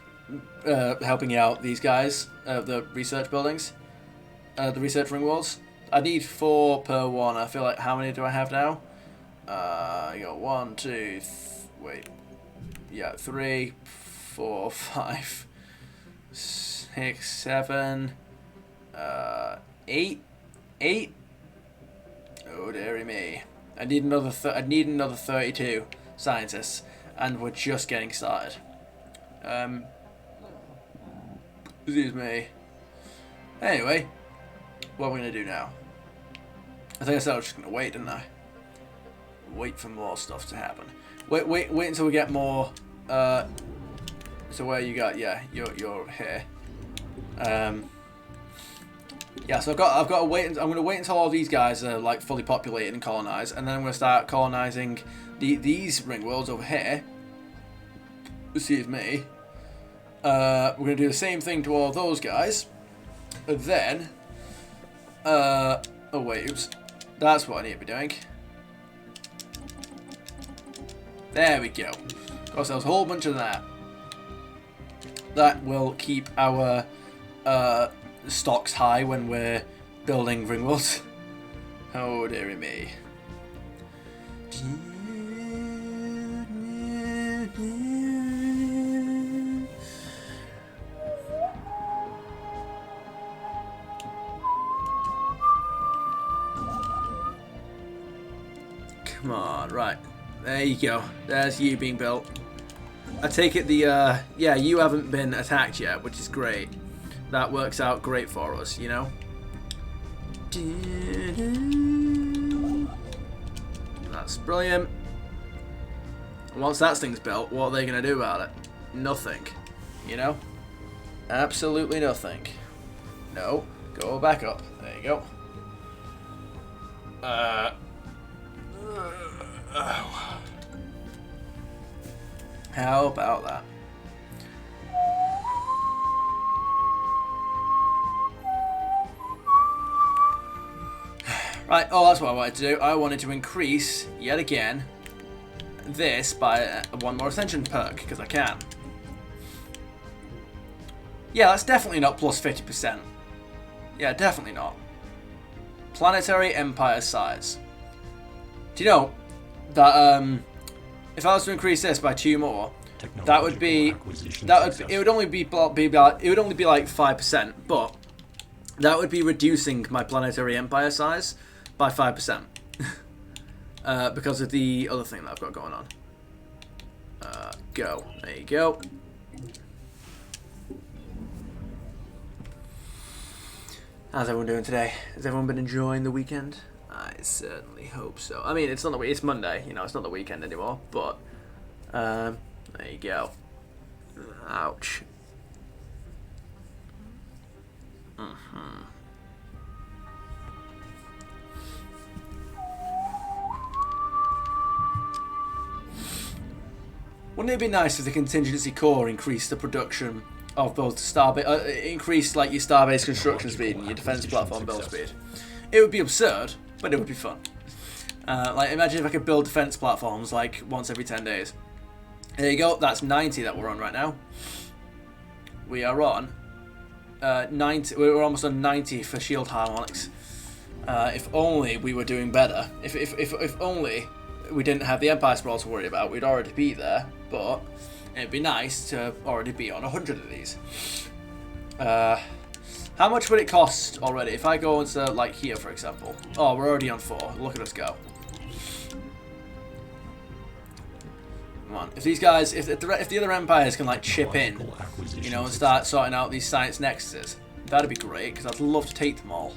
helping out these guys, the research buildings, the research ring walls. I need 4 per one. I feel like, how many do I have now? You got 1, 2, wait. Yeah, 3, 4, 5, 6, 7, 8. 8? Oh, dearie me. I need another 32 scientists, and we're just getting started. Excuse me. Anyway, what are we gonna do now? I think I said I was just gonna wait, didn't I? Wait for more stuff to happen. Wait until we get more. So where you got? Yeah, you're here. Yeah, so I've got to wait. I'm gonna wait until all these guys are like fully populated and colonized, and then I'm gonna start colonizing these ring worlds over here. Excuse me. We're gonna do the same thing to all those guys, and then. Oh wait, oops. That's what I need to be doing. There we go. Got ourselves a whole bunch of that. That will keep our stocks high when we're building ring worlds. Oh dearie me. Come on, right. There you go. There's you being built. I take it the, yeah, you haven't been attacked yet, which is great. That works out great for us, you know? That's brilliant. Once that thing's built, what are they going to do about it? Nothing. You know? Absolutely nothing. No. Go back up. There you go. How about that? Right, oh, that's what I wanted to do. I wanted to increase, yet again, this by one more ascension perk, because I can. Yeah, that's definitely not plus 50%. Yeah, definitely not. Planetary Empire size. Do you know that if I was to increase this by 2 more, that would be it would only be like 5%, but that would be reducing my planetary empire size by 5% because of the other thing that I've got going on. Go. There you go. How's everyone doing today? Has everyone been enjoying the weekend? I certainly hope so. I mean, it's not it's Monday, you know, it's not the weekend anymore, but there you go. Ouch. Wouldn't it be nice if the contingency core increased the production of both increased like your starbase construction speed and your defense platform build speed? It would be absurd, but it would be fun. Like, imagine if I could build defense platforms like once every 10 days. There you go. That's 90 that we're on right now. We are on 90. We're almost on 90 for shield harmonics. If only we were doing better. If only we didn't have the Empire Sprawl to worry about, we'd already be there. But it'd be nice to already be on 100 of these. How much would it cost already if I go into like here, for example? Oh, we're already on 4. Look at us go. Come on. If these guys, if the other empires can like chip in, you know, and start sorting out these science nexuses, that'd be great because I'd love to take them all.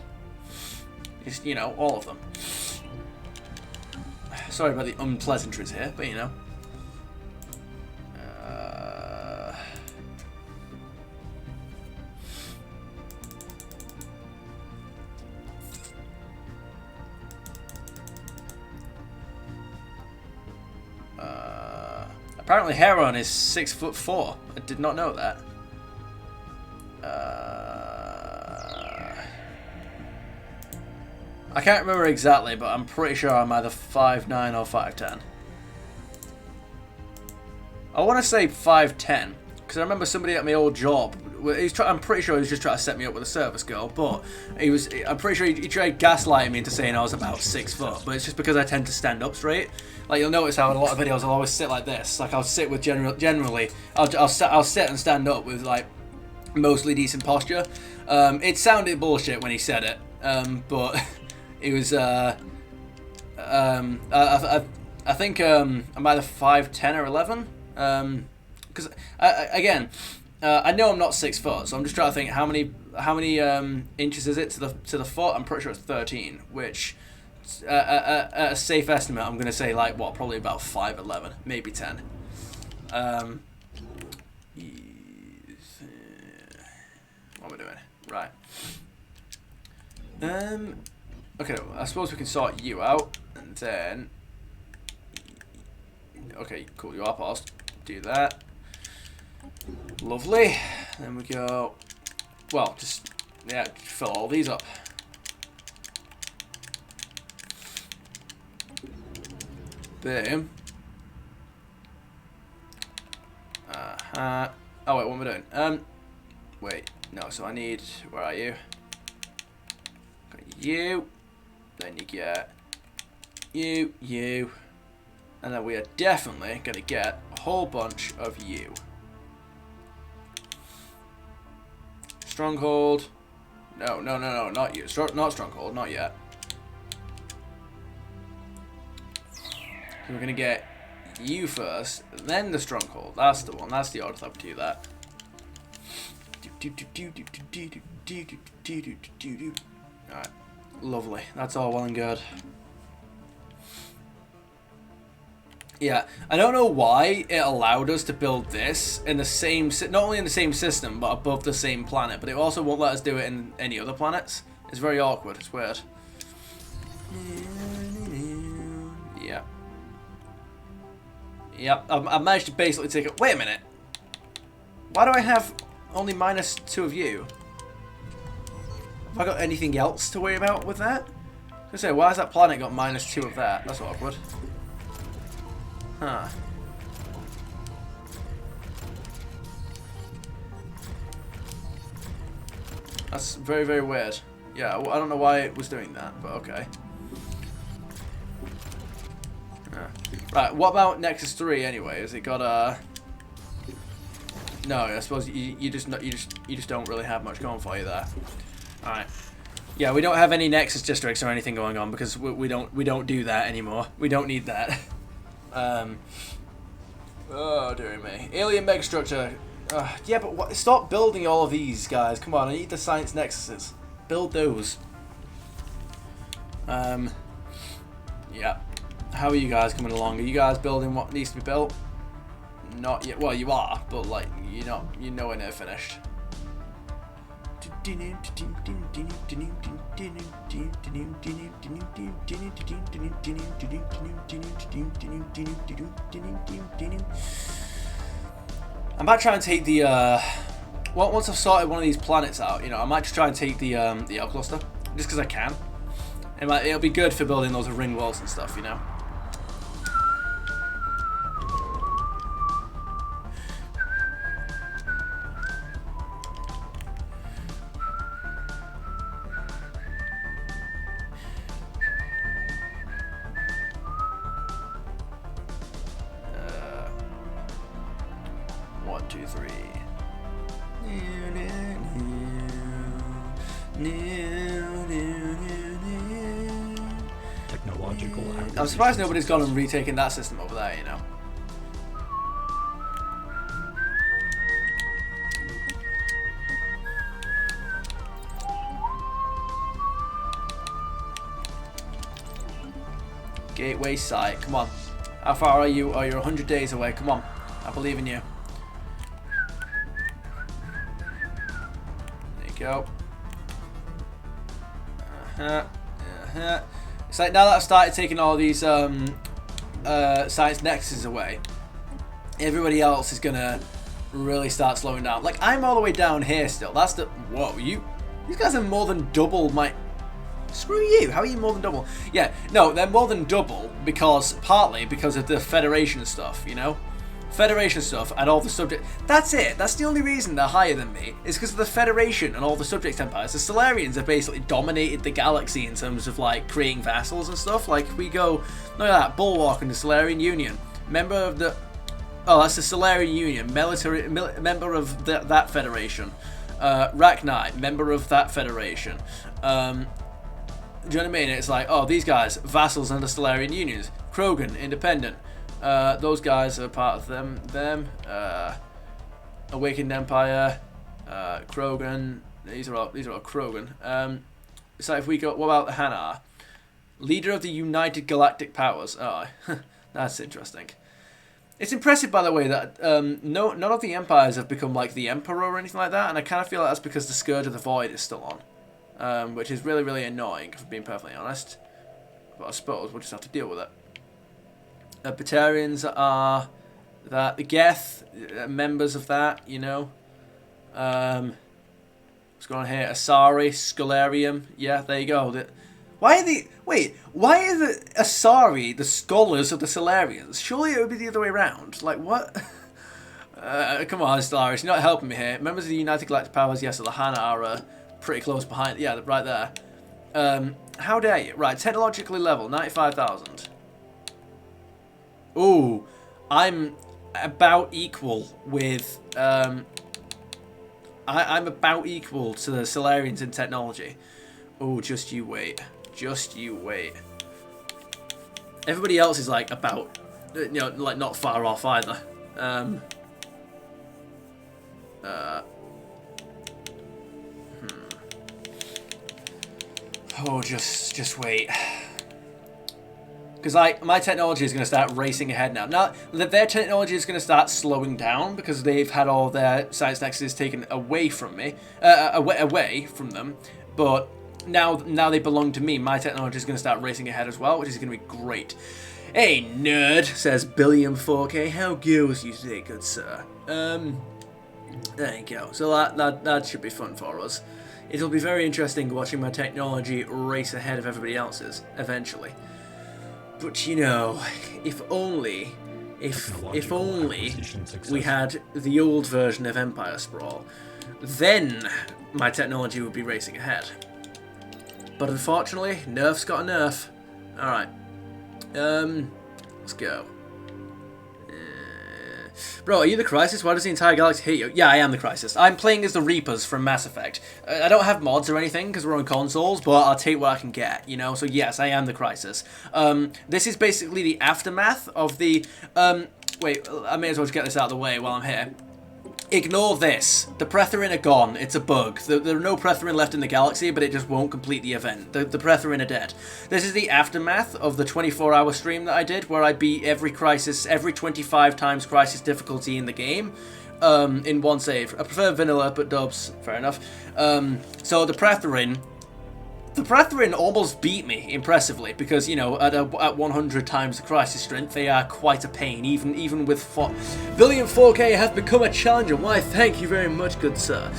Just, you know, all of them. Sorry about the unpleasantries here, but you know. Apparently Heron is 6'4". I did not know that. I can't remember exactly, but I'm pretty sure I'm either 5'9" or 5'10". I want to say 5'10", because I remember somebody at my old job. I'm pretty sure he was just trying to set me up with a service girl, but I'm pretty sure he tried gaslighting me into saying I was about 6 foot. But it's just because I tend to stand up straight. Like, you'll notice how in a lot of videos I'll always sit like this. Like, I'll sit with generally I'll sit and stand up with like mostly decent posture. It sounded bullshit when he said it, but it was. I think I'm either 5'10" or 11. Because I know I'm not 6 foot, so I'm just trying to think how many inches is it to the foot. I'm pretty sure it's 13, which at a safe estimate, I'm gonna say like what, probably about 5'11", maybe 10. What am I doing? Right. Okay, I suppose we can sort you out, and then. Okay, cool. You are paused. Do that. Lovely. Then we go. Well, just fill all these up. Boom. Oh wait, what am I doing? Wait, no. So I need. Where are you? Got you. Then you get you, and then we are definitely gonna get a whole bunch of you. Stronghold. No, not you. Not stronghold, not yet. So we're gonna get you first, then the stronghold. That's the one. That's the order to do that. Alright. Lovely. That's all well and good. Yeah, I don't know why it allowed us to build this in the same, not only in the same system, but above the same planet. But it also won't let us do it in any other planets. It's very awkward. It's weird. Yeah. Yep, I managed to basically take it. Wait a minute. Why do I have only -2 of you? Have I got anything else to worry about with that? I was gonna say, why has that planet got -2 of that? That's awkward. Huh. That's very, very weird. Yeah, I don't know why it was doing that, but okay. Right, what about Nexus 3 anyway? Has it got a... No, I suppose you just don't really have much going for you there. Alright. Yeah, we don't have any Nexus districts or anything going on because we don't do that anymore. We don't need that. Oh dear me. Alien megastructure. Yeah, but what, stop building all of these, guys. Come on, I need the science nexuses. Build those. Yeah. How are you guys coming along? Are you guys building what needs to be built? Not yet. Well, you are, but like you're nowhere near finished. I might try and take the once I've sorted one of these planets out, you know, I might just try and take the L cluster just because I can. It'll be good for building those ring walls and stuff, you know. I'm surprised nobody's gone and retaken that system over there, you know. Gateway site, come on. How far are you? Oh, you're 100 days away. Come on. I believe in you. There you go. It's like now that I've started taking all these science nexuses away, everybody else is gonna really start slowing down. Like, I'm all the way down here still. That's the... Whoa, these guys are more than double my... Screw you, how are you more than double? Yeah, no, they're more than double partly because of the Federation stuff, you know? Federation stuff and all the subject. That's it. That's the only reason they're higher than me. Is because of the Federation and all the subject empires. The Stellarians have basically dominated the galaxy in terms of like creating vassals and stuff. Like we go, look at that, Bulwark and the Stellarian Union, member of the. Oh, that's the Stellarian Union, member of that federation. Rachni, member of that federation. Do you know what I mean? It's like, oh, these guys, vassals under Stellarian unions. Krogan, independent. Those guys are part of them. Awakened Empire. Krogan. These are all Krogan. So if we go, what about Hanar? Leader of the United Galactic Powers. Oh, that's interesting. It's impressive, by the way, that none of the empires have become like the Emperor or anything like that, and I kind of feel like that's because the Scourge of the Void is still on, which is really, really annoying, if I'm being perfectly honest. But I suppose we'll just have to deal with it. Batarians are that the Geth, members of that, you know. What's going on here? Asari, Scholarium. Yeah, there you go. Why are the Asari the scholars of the Solarians? Surely it would be the other way around. Like, what? Come on, Stellaris, you're not helping me here. Members of the United Galactic Powers, yes, so the Hana are pretty close behind. Yeah, right there. How dare you? Right, technologically level, 95,000. Ooh, I'm about equal with... I'm about equal to the Solarians in technology. Oh, just you wait. Just you wait. Everybody else is like about, you know, like not far off either. Oh, just wait. Because my technology is going to start racing ahead now. Now, their technology is going to start slowing down because they've had all their science nexuses taken away from me, away from them. But now they belong to me. My technology is going to start racing ahead as well, which is going to be great. Hey, nerd, says Billiam 4K. How goes you today, good sir? There you go. So that should be fun for us. It'll be very interesting watching my technology race ahead of everybody else's eventually. But you know, if only we had the old version of Empire Sprawl, then my technology would be racing ahead. But unfortunately, nerf's got a nerf. Alright. Let's go. Bro, are you the Crisis? Why does the entire galaxy hate you? Yeah, I am the Crisis. I'm playing as the Reapers from Mass Effect. I don't have mods or anything because we're on consoles, but I'll take what I can get, you know? So yes, I am the Crisis. This is basically the aftermath of the... wait, I may as well just get this out of the way while I'm here. Ignore this. The Pretherin are gone. It's a bug. There are no Pretherin left in the galaxy, but it just won't complete the event. The Pretherin are dead. This is the aftermath of the 24-hour stream that I did, where I beat every 25 times Crisis difficulty in the game, in one save. I prefer vanilla, but dubs, fair enough. So the Pretherin almost beat me impressively because, you know, at 100 times the Crisis strength, they are quite a pain. Even with Billion 4K has become a challenger. Why? Thank you very much, good sir.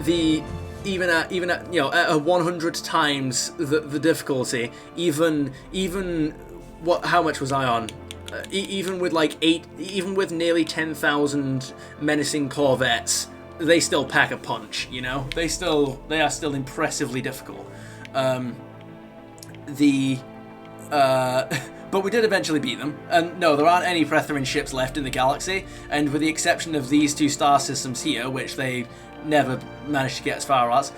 Even at you know at 100 times the difficulty, even how much was I on? Even with like even with nearly 10,000 menacing corvettes, they still pack a punch, you know? They are still impressively difficult. But we did eventually beat them. And no, there aren't any Pretherin ships left in the galaxy, and with the exception of these two star systems here, which they never managed to get as far as,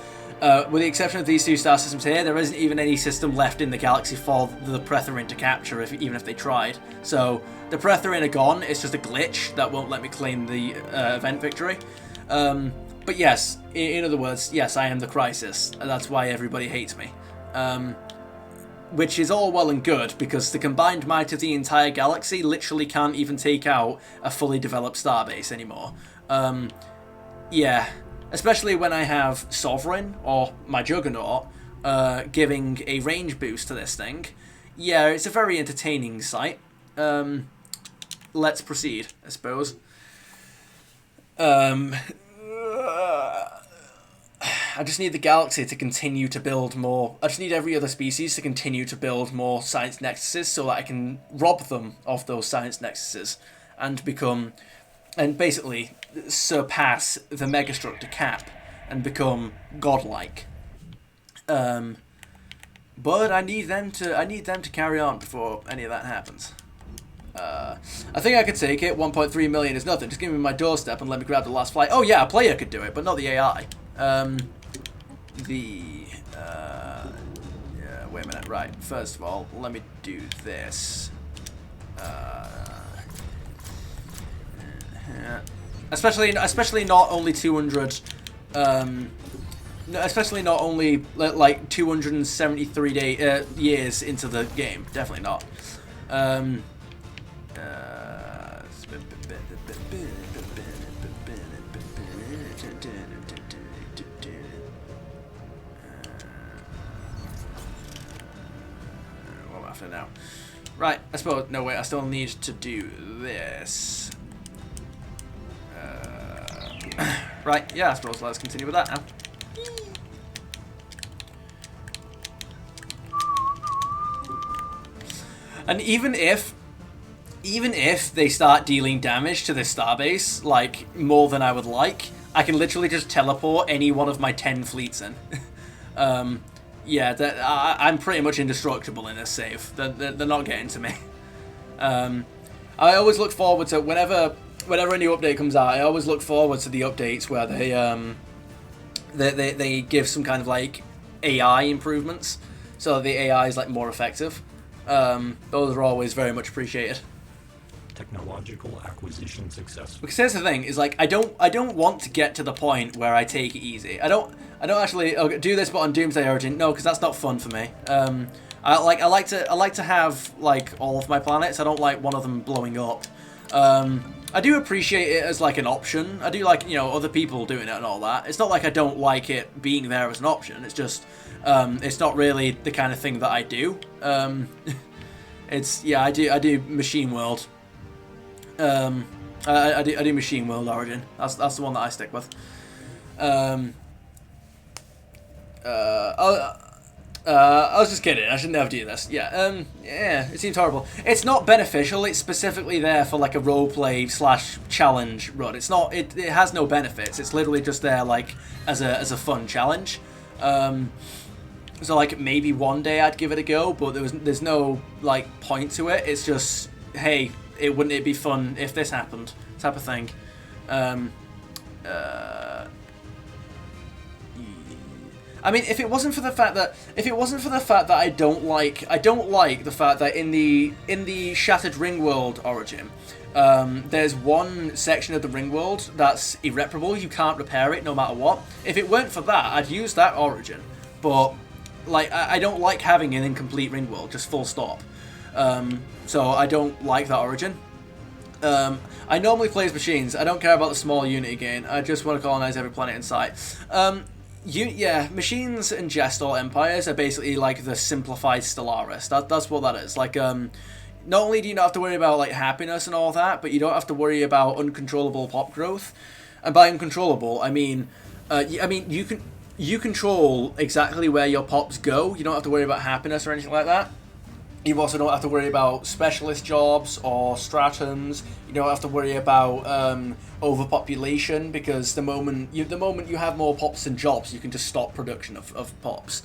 with the exception of these two star systems here, there isn't even any system left in the galaxy for the Pretherin to capture, even if they tried. So, the Pretherin are gone, it's just a glitch that won't let me claim the event victory. But yes, in other words, yes, I am the Crisis, and that's why everybody hates me. Which is all well and good, because the combined might of the entire galaxy literally can't even take out a fully developed starbase anymore. Yeah, especially when I have Sovereign, or my Juggernaut, giving a range boost to this thing. Yeah, it's a very entertaining sight. Let's proceed, I suppose. I just need the galaxy to continue to build more. I just need every other species to continue to build more science nexuses so that I can rob them of those science nexuses and basically surpass the Megastructor cap and become godlike. But I need them to carry on before any of that happens. I think I could take it. 1.3 million is nothing. Just give me my doorstep and let me grab the last flight. Oh yeah, a player could do it, but not the AI. Yeah, wait a minute. Right. First of all, let me do this. Especially not only 200. Especially not only like 273 years into the game. Definitely not. What am I after now? Right, I suppose. No, wait, I still need to do this. Right, yeah, I suppose let's continue with that now. And even if they start dealing damage to this starbase, like, more than I would like, I can literally just teleport any one of my 10 fleets in. Yeah, I'm pretty much indestructible in this save. They're not getting to me. I always look forward to, whenever a new update comes out, I always look forward to the updates where they give some kind of, like, AI improvements, so the AI is, like, more effective. Those are always very much appreciated. Technological acquisition successful. Because here's the thing: is like I don't want to get to the point where I take it easy. I don't actually do this, but on Doomsday Origin, no, because that's not fun for me. I like to have like all of my planets. I don't like one of them blowing up. I do appreciate it as like an option. I do like, you know, other people doing it and all that. It's not like I don't like it being there as an option. It's just it's not really the kind of thing that I do. It's yeah, I do Machine World. I do Machine World Origin. That's the one that I stick with. I was just kidding. I should never do this. Yeah. Yeah. It seems horrible. It's not beneficial. It's specifically there for like a roleplay / challenge run. It's not. It has no benefits. It's literally just there like as a fun challenge. So like maybe one day I'd give it a go, but there's no like point to it. It's just, hey, wouldn't it be fun if this happened, type of thing. I mean, if it wasn't for the fact that I don't like the fact that in the Shattered Ring World Origin, there's one section of the Ring World that's irreparable. You can't repair it no matter what. If it weren't for that, I'd use that Origin. But like, I don't like having an incomplete Ring World, just full stop. So I don't like that Origin. I normally play as machines. I don't care about the small unit again. I just want to colonize every planet in sight. Yeah, machines and Gestal empires are basically like the simplified Stellaris. That's what that is. Like, not only do you not have to worry about like happiness and all that, but you don't have to worry about uncontrollable pop growth. And by uncontrollable, I mean you control exactly where your pops go. You don't have to worry about happiness or anything like that. You also don't have to worry about specialist jobs or stratums. You don't have to worry about overpopulation, because the moment you have more pops than jobs, you can just stop production of pops.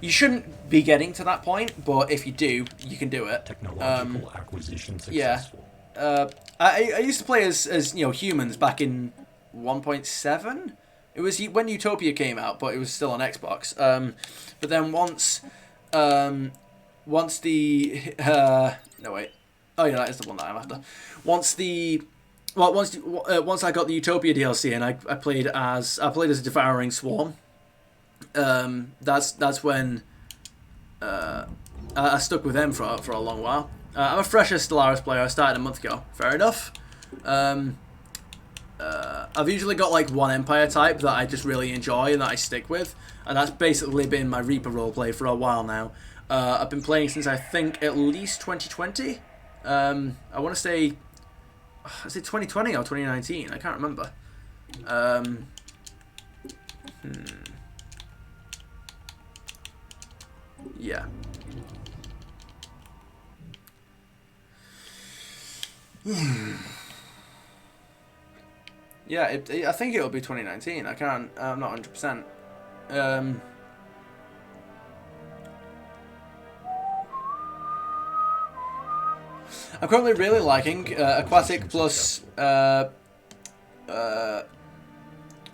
You shouldn't be getting to that point, but if you do, you can do it. Technological acquisition successful. Yeah. I used to play as you know, humans back in 1.7. It was when Utopia came out, but it was still on Xbox. But then once the no wait, oh yeah, that is the one that I'm after. Once I got the Utopia DLC and I played as a devouring swarm. That's when I stuck with them for a long while. I'm a fresher Stellaris player. I started a month ago. Fair enough. I've usually got like one empire type that I just really enjoy and that I stick with, and that's basically been my Reaper roleplay for a while now. I've been playing since I think at least 2020. I want to say, is it 2020 or 2019? I can't remember. Yeah. Yeah, I think it'll be 2019. I'm not 100%. I'm currently really liking Aquatic plus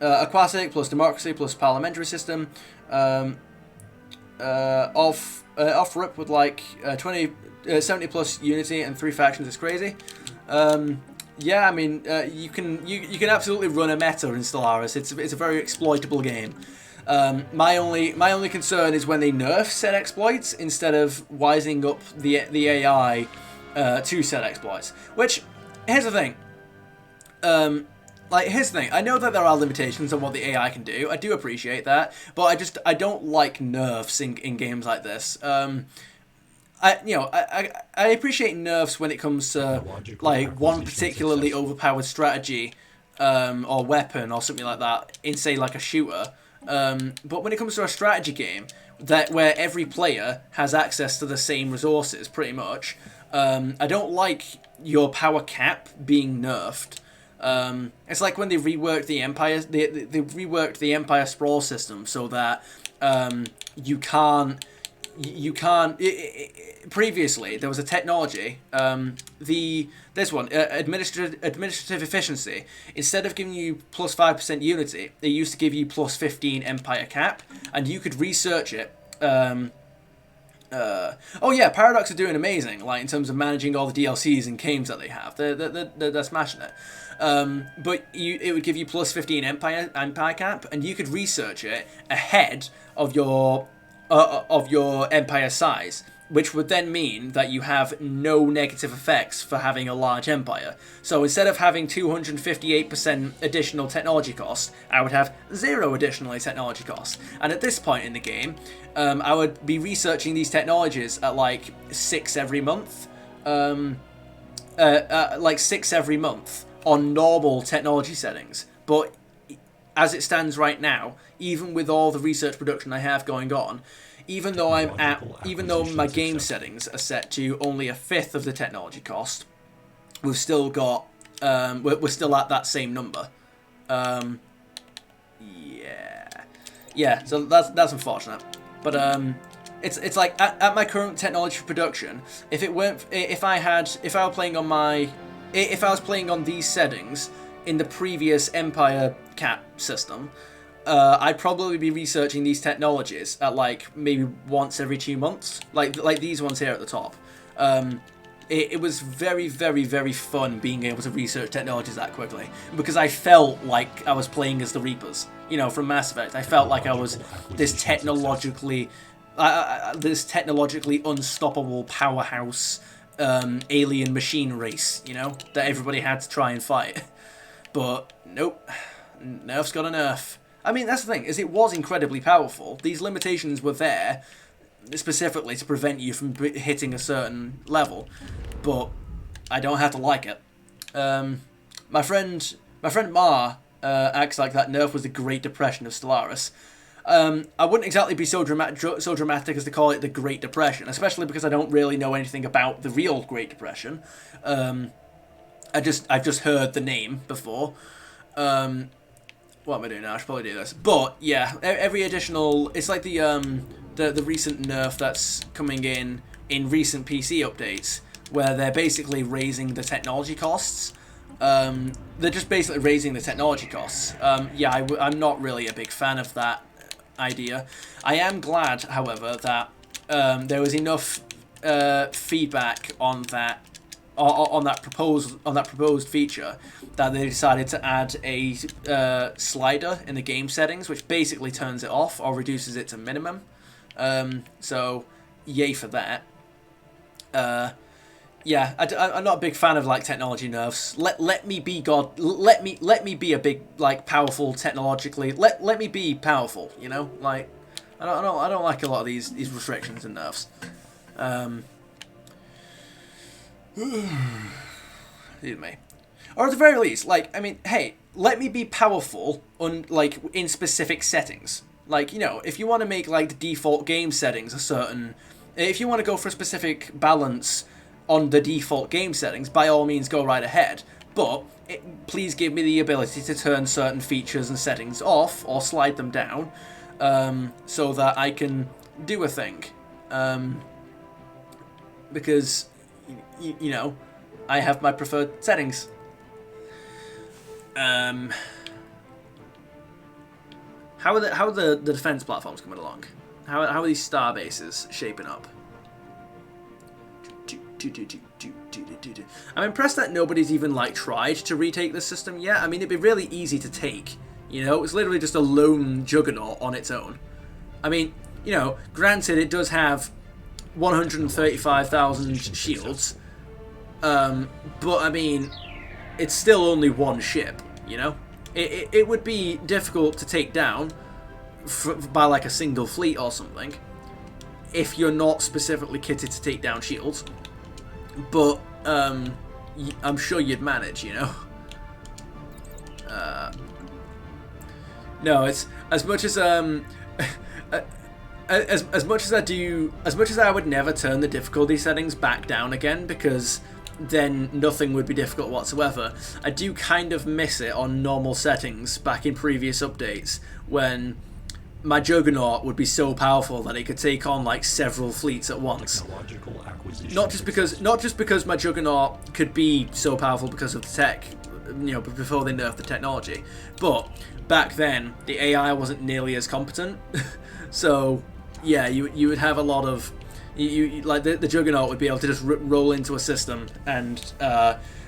Aquatic plus Democracy plus Parliamentary System. Off rip with like 70 plus Unity and 3 factions is crazy. Yeah, I mean, you can absolutely run a meta in Stellaris. It's a very exploitable game. My only concern is when they nerf set exploits instead of wising up the AI to set exploits. Which, here's the thing. Here's the thing. I know that there are limitations on what the AI can do. I do appreciate that, but I don't like nerfs in games like this. I appreciate nerfs when it comes to like one particularly overpowered strategy or weapon or something like that in, say, like a shooter. But when it comes to a strategy game where every player has access to the same resources, pretty much, I don't like your power cap being nerfed. It's like when they reworked the Empire. They reworked the Empire Sprawl system so that you can't. Previously, there was a technology. Administrative efficiency. Instead of giving you plus 5% Unity, they used to give you plus 15 Empire cap, and you could research it. Oh yeah, Paradox are doing amazing. Like in terms of managing all the DLCs and games that they have, they're smashing it. But it would give you plus 15 Empire cap, and you could research it ahead of your Empire size, which would then mean that you have no negative effects for having a large empire. So instead of having 258% additional technology costs, I would have 0 additional technology costs. And at this point in the game, I would be researching these technologies at like 6 every month. Like 6 every month on normal technology settings. But as it stands right now, even with all the research production I have going on, even though my game settings are set to only 1/5 of the technology cost, we've still got we're still at that same number. Yeah. So that's unfortunate, but it's like at my current technology production, if I was playing on these settings in the previous Empire cap system, I'd probably be researching these technologies at like maybe once every 2 months, like these ones here at the top. It was very, very, very fun being able to research technologies that quickly, because I felt like I was playing as the Reapers, from Mass Effect. I felt like I was this technologically unstoppable powerhouse alien machine race, that everybody had to try and fight. But nope, nerf's got a nerf. I mean, that's the thing, is it was incredibly powerful. These limitations were there specifically to prevent you from hitting a certain level, but I don't have to like it. My friend Ma acts like that nerf was the Great Depression of Stellaris. I wouldn't exactly be so dramatic as to call it the Great Depression, especially because I don't really know anything about the real Great Depression. I've just heard the name before. What am I doing now? I should probably do this. But yeah, every additional, it's like the recent nerf that's coming in recent PC updates, where they're basically raising the technology costs. They're just basically raising the technology costs. Yeah, I'm not really a big fan of that idea. I am glad, however, that there was enough feedback on that proposed feature that they decided to add a slider in the game settings, which basically turns it off or reduces it to minimum. So yay for that. Yeah, I'm not a big fan of like technology nerfs. Let me be God. Let me be a big, like, powerful technologically. Let me be powerful. Like I don't like a lot of these restrictions and nerfs. Excuse me. Or at the very least, like, I mean, hey, let me be powerful in specific settings. Like, if you want to make like the default game settings a certain, if you want to go for a specific balance on the default game settings, by all means go right ahead. But please give me the ability to turn certain features and settings off or slide them down, so that I can do a thing. Because, you know, I have my preferred settings. How are the defense platforms coming along? How are these star bases shaping up? I'm impressed that nobody's even like tried to retake this system yet. I mean, it'd be really easy to take. You know, it's literally just a lone juggernaut on its own. I mean, you know, granted it does have 135,000 shields, but I mean, it's still only one ship. You know, it would be difficult to take down by like a single fleet or something if you're not specifically kitted to take down shields. But I'm sure you'd manage, you know. No, it's as much as as much as I would never turn the difficulty settings back down again, because then nothing would be difficult whatsoever. I do kind of miss it on normal settings back in previous updates when my Juggernaut would be so powerful that it could take on like several fleets at once. Not just because my Juggernaut could be so powerful because of the tech, you know, before they nerfed the technology, but back then the AI wasn't nearly as competent. So yeah, you would have a lot of like the Juggernaut would be able to just roll into a system and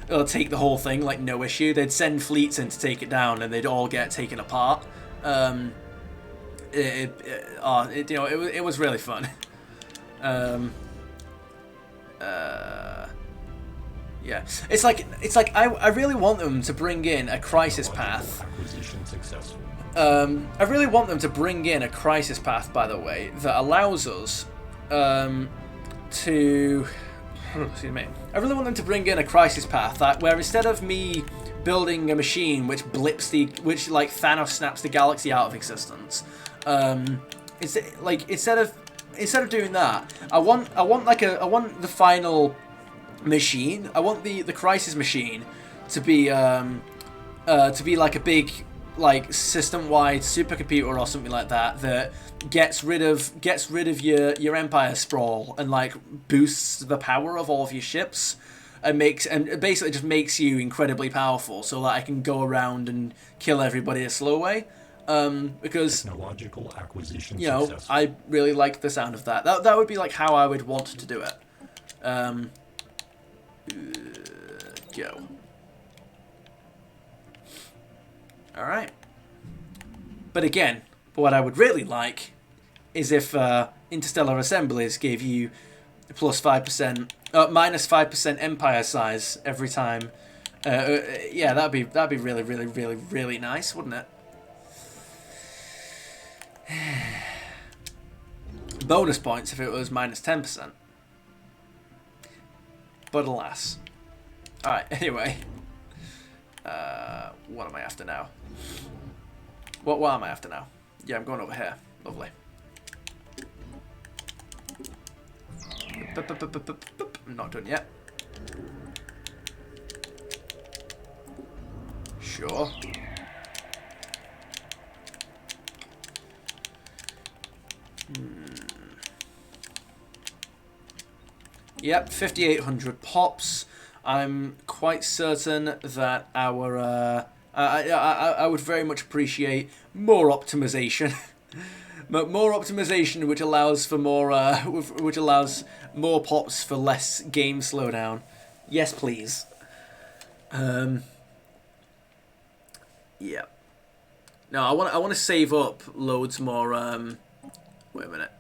it'll take the whole thing like no issue. They'd send fleets in to take it down and they'd all get taken apart. It was really fun. Yeah, it's like I really want them to bring in a crisis path. I really want them to bring in a crisis path, by the way, that allows us to. Excuse me. I really want them to bring in a crisis path where instead of me building a machine which which like Thanos snaps the galaxy out of existence, instead of doing that, I want the final machine. I want the crisis machine to be like a big like system-wide supercomputer or something like that gets rid of your empire sprawl and like boosts the power of all of your ships and basically just makes you incredibly powerful so that I can go around and kill everybody a slow way. Because technological acquisition you know, successful. I really like the sound of that. That would be like how I would want to do it. Go. Alright. But again, what I would really like is if Interstellar Assemblies gave you plus 5%, minus 5% empire size every time. Yeah, that'd be really, really, really, really nice, wouldn't it? Bonus points if it was minus 10%. But alas. Alright, anyway. What am I after now? What am I after now? Yeah, I'm going over here. Lovely. I'm not done yet. Sure. Yep, 5,800 pops. I'm quite certain that our I would very much appreciate more optimization, but more optimization which allows for more pops for less game slowdown. Yes, please. Yeah. No, I want to save up loads more. Wait a minute.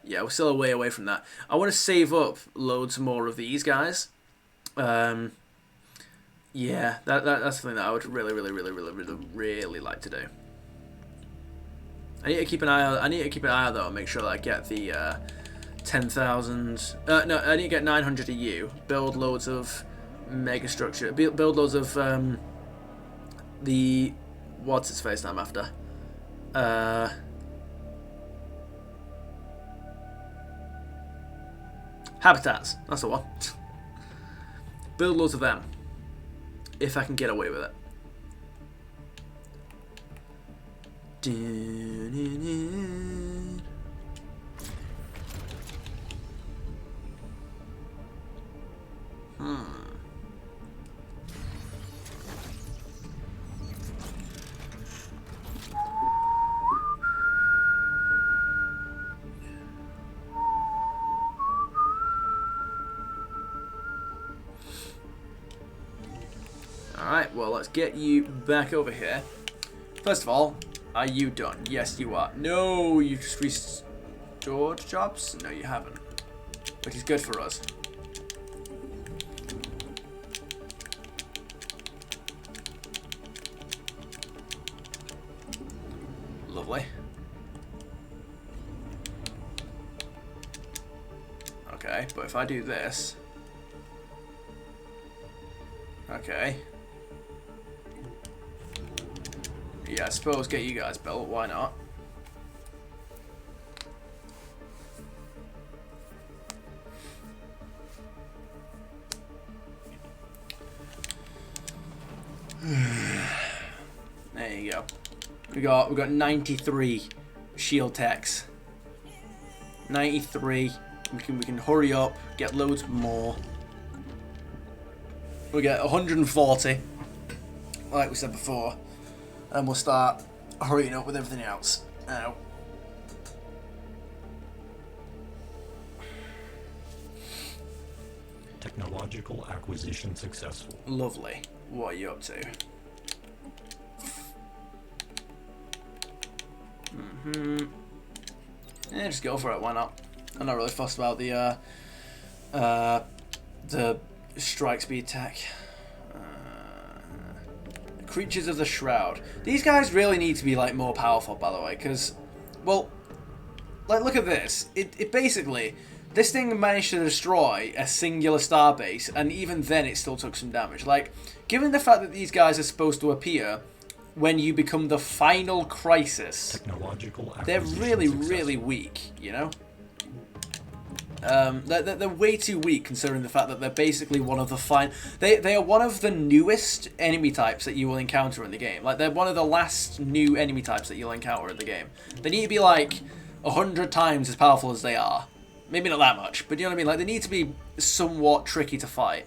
Yeah, we're still a way away from that. I want to save up loads more of these guys. Yeah, that's something that I would really like to do. I need to keep an eye out though and make sure that I get the 10,000. No, I need to get 900 EU. Build loads of mega structure. Build loads of the what's its face that I'm after. Habitats. That's the one. build loads of them. If I can get away with it. Alright, well, let's get you back over here. First of all, are you done? Yes, you are. No, you just restored jobs? No, you haven't. Which is good for us. Lovely. Okay, but if I do this... Okay. Yeah, I suppose get you guys built, why not? There you go. We got 93 shield techs. 93. We can hurry up, get loads more. We get 140, like we said before, and we'll start hurrying up with everything else. Now, Technological acquisition successful. lovely. What are you up to? Yeah, just go for it. Why not? I'm not really fussed about the strike speed tech. Creatures of the Shroud. These guys really need to be like more powerful, by the way, because, well, like look at this. It basically, this thing managed to destroy a singular starbase, and even then it still took some damage. Like, given the fact that these guys are supposed to appear when you become the final crisis, Technological they're really, successful. really weak, you know? They're way too weak considering the fact that they're basically one of the they are one of the newest enemy types that you will encounter in the game. Like, they're one of the last new enemy types that you'll encounter in the game. They need to be like 100 times as powerful as they are. Maybe not that much, but you know what I mean? Like, they need to be somewhat tricky to fight.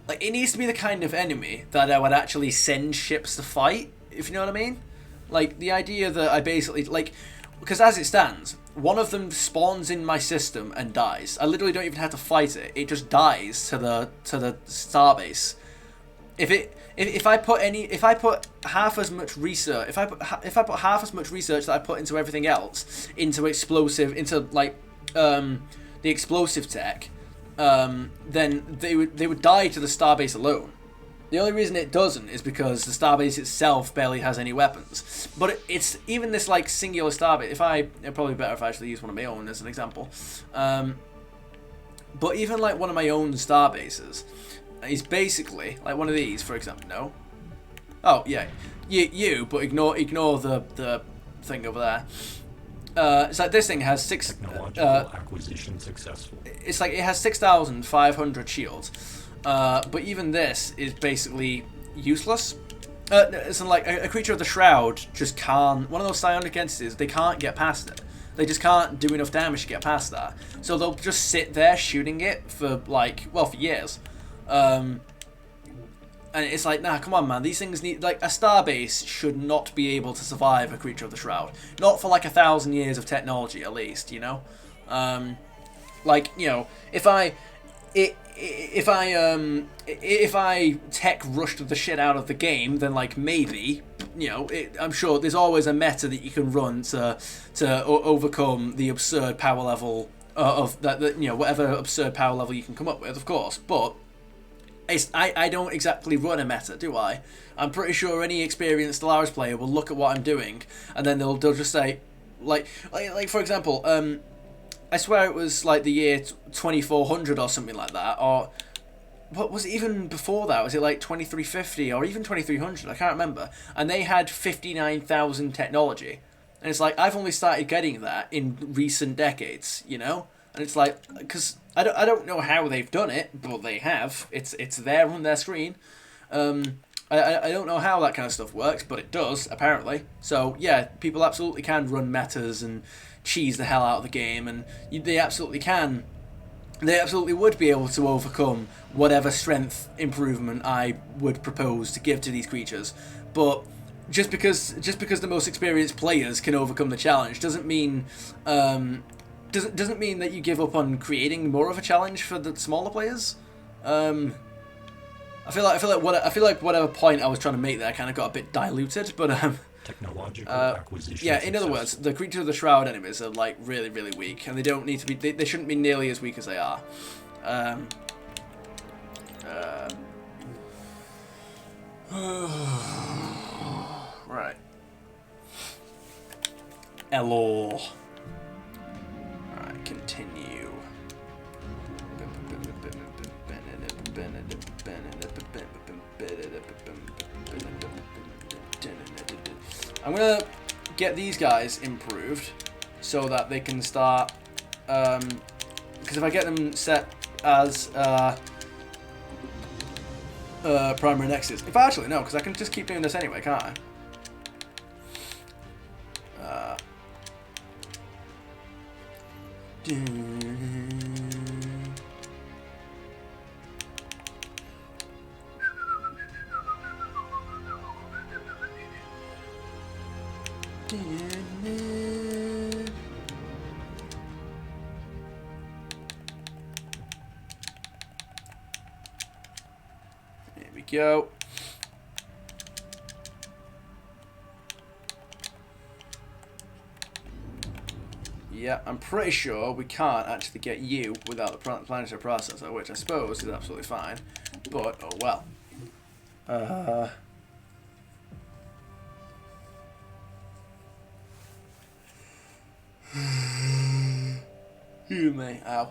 Like, it needs to be the kind of enemy that I would actually send ships to fight, if you know what I mean? Like, the idea that I basically, like, because as it stands, one of them spawns in my system and dies. I literally don't even have to fight it. It just dies to the starbase. If I put half as much research, if I put half as much research that I put into everything else, into like the explosive tech, then they would die to the starbase alone. The only reason it doesn't is because the starbase itself barely has any weapons. But it's even this like singular starbase. It'd probably be better if I actually use one of my own as an example. But even like one of my own starbases is basically like one of these, for example. No. Oh yeah, you. But ignore the thing over there. It's like this thing has Technological acquisition successful. It's like it has 6,500 shields. But even this is basically useless. It's like a creature of the Shroud just can't. One of those psionic entities, they can't get past it. They just can't do enough damage to get past that. So they'll just sit there shooting it for for years. And it's like, nah, come on, man. These things need, like, a starbase should not be able to survive a creature of the Shroud. Not for like 1,000 years of technology, at least, you know. Like, you know, if I tech rushed the shit out of the game, then like maybe, you know, I'm sure there's always a meta that you can run to overcome the absurd power level of that, you know, whatever absurd power level you can come up with, of course. But I don't exactly run a meta, do I? I'm pretty sure any experienced Stellaris player will look at what I'm doing and then they'll just say, like for example, I swear it was like the year 2400 or something like that, or what was it even before that? Was it like 2350 or even 2300? I can't remember. And they had 59,000 technology. And it's like, I've only started getting that in recent decades, you know? And it's like, because I don't know how they've done it, but they have. It's there on their screen. I don't know how that kind of stuff works, but it does, apparently. So, yeah, people absolutely can run metas and cheese the hell out of the game, and they absolutely can. They absolutely would be able to overcome whatever strength improvement I would propose to give to these creatures. But just because the most experienced players can overcome the challenge doesn't mean doesn't mean that you give up on creating more of a challenge for the smaller players. I feel like whatever point I was trying to make there kind of got a bit diluted, but Technological acquisition. yeah. In other words, the creature of the shroud enemies are like really weak, and they don't need to be. They shouldn't be nearly as weak as they are. Right. Elor. Alright, continue. I'm gonna get these guys improved so that they can start. Because if I get them set as primary nexus, if I actually no, because I can just keep doing this anyway, can't I? There we go. Yeah, I'm pretty sure we can't actually get you without the planetary processor, which I suppose is absolutely fine. But, oh well. You may. Ow.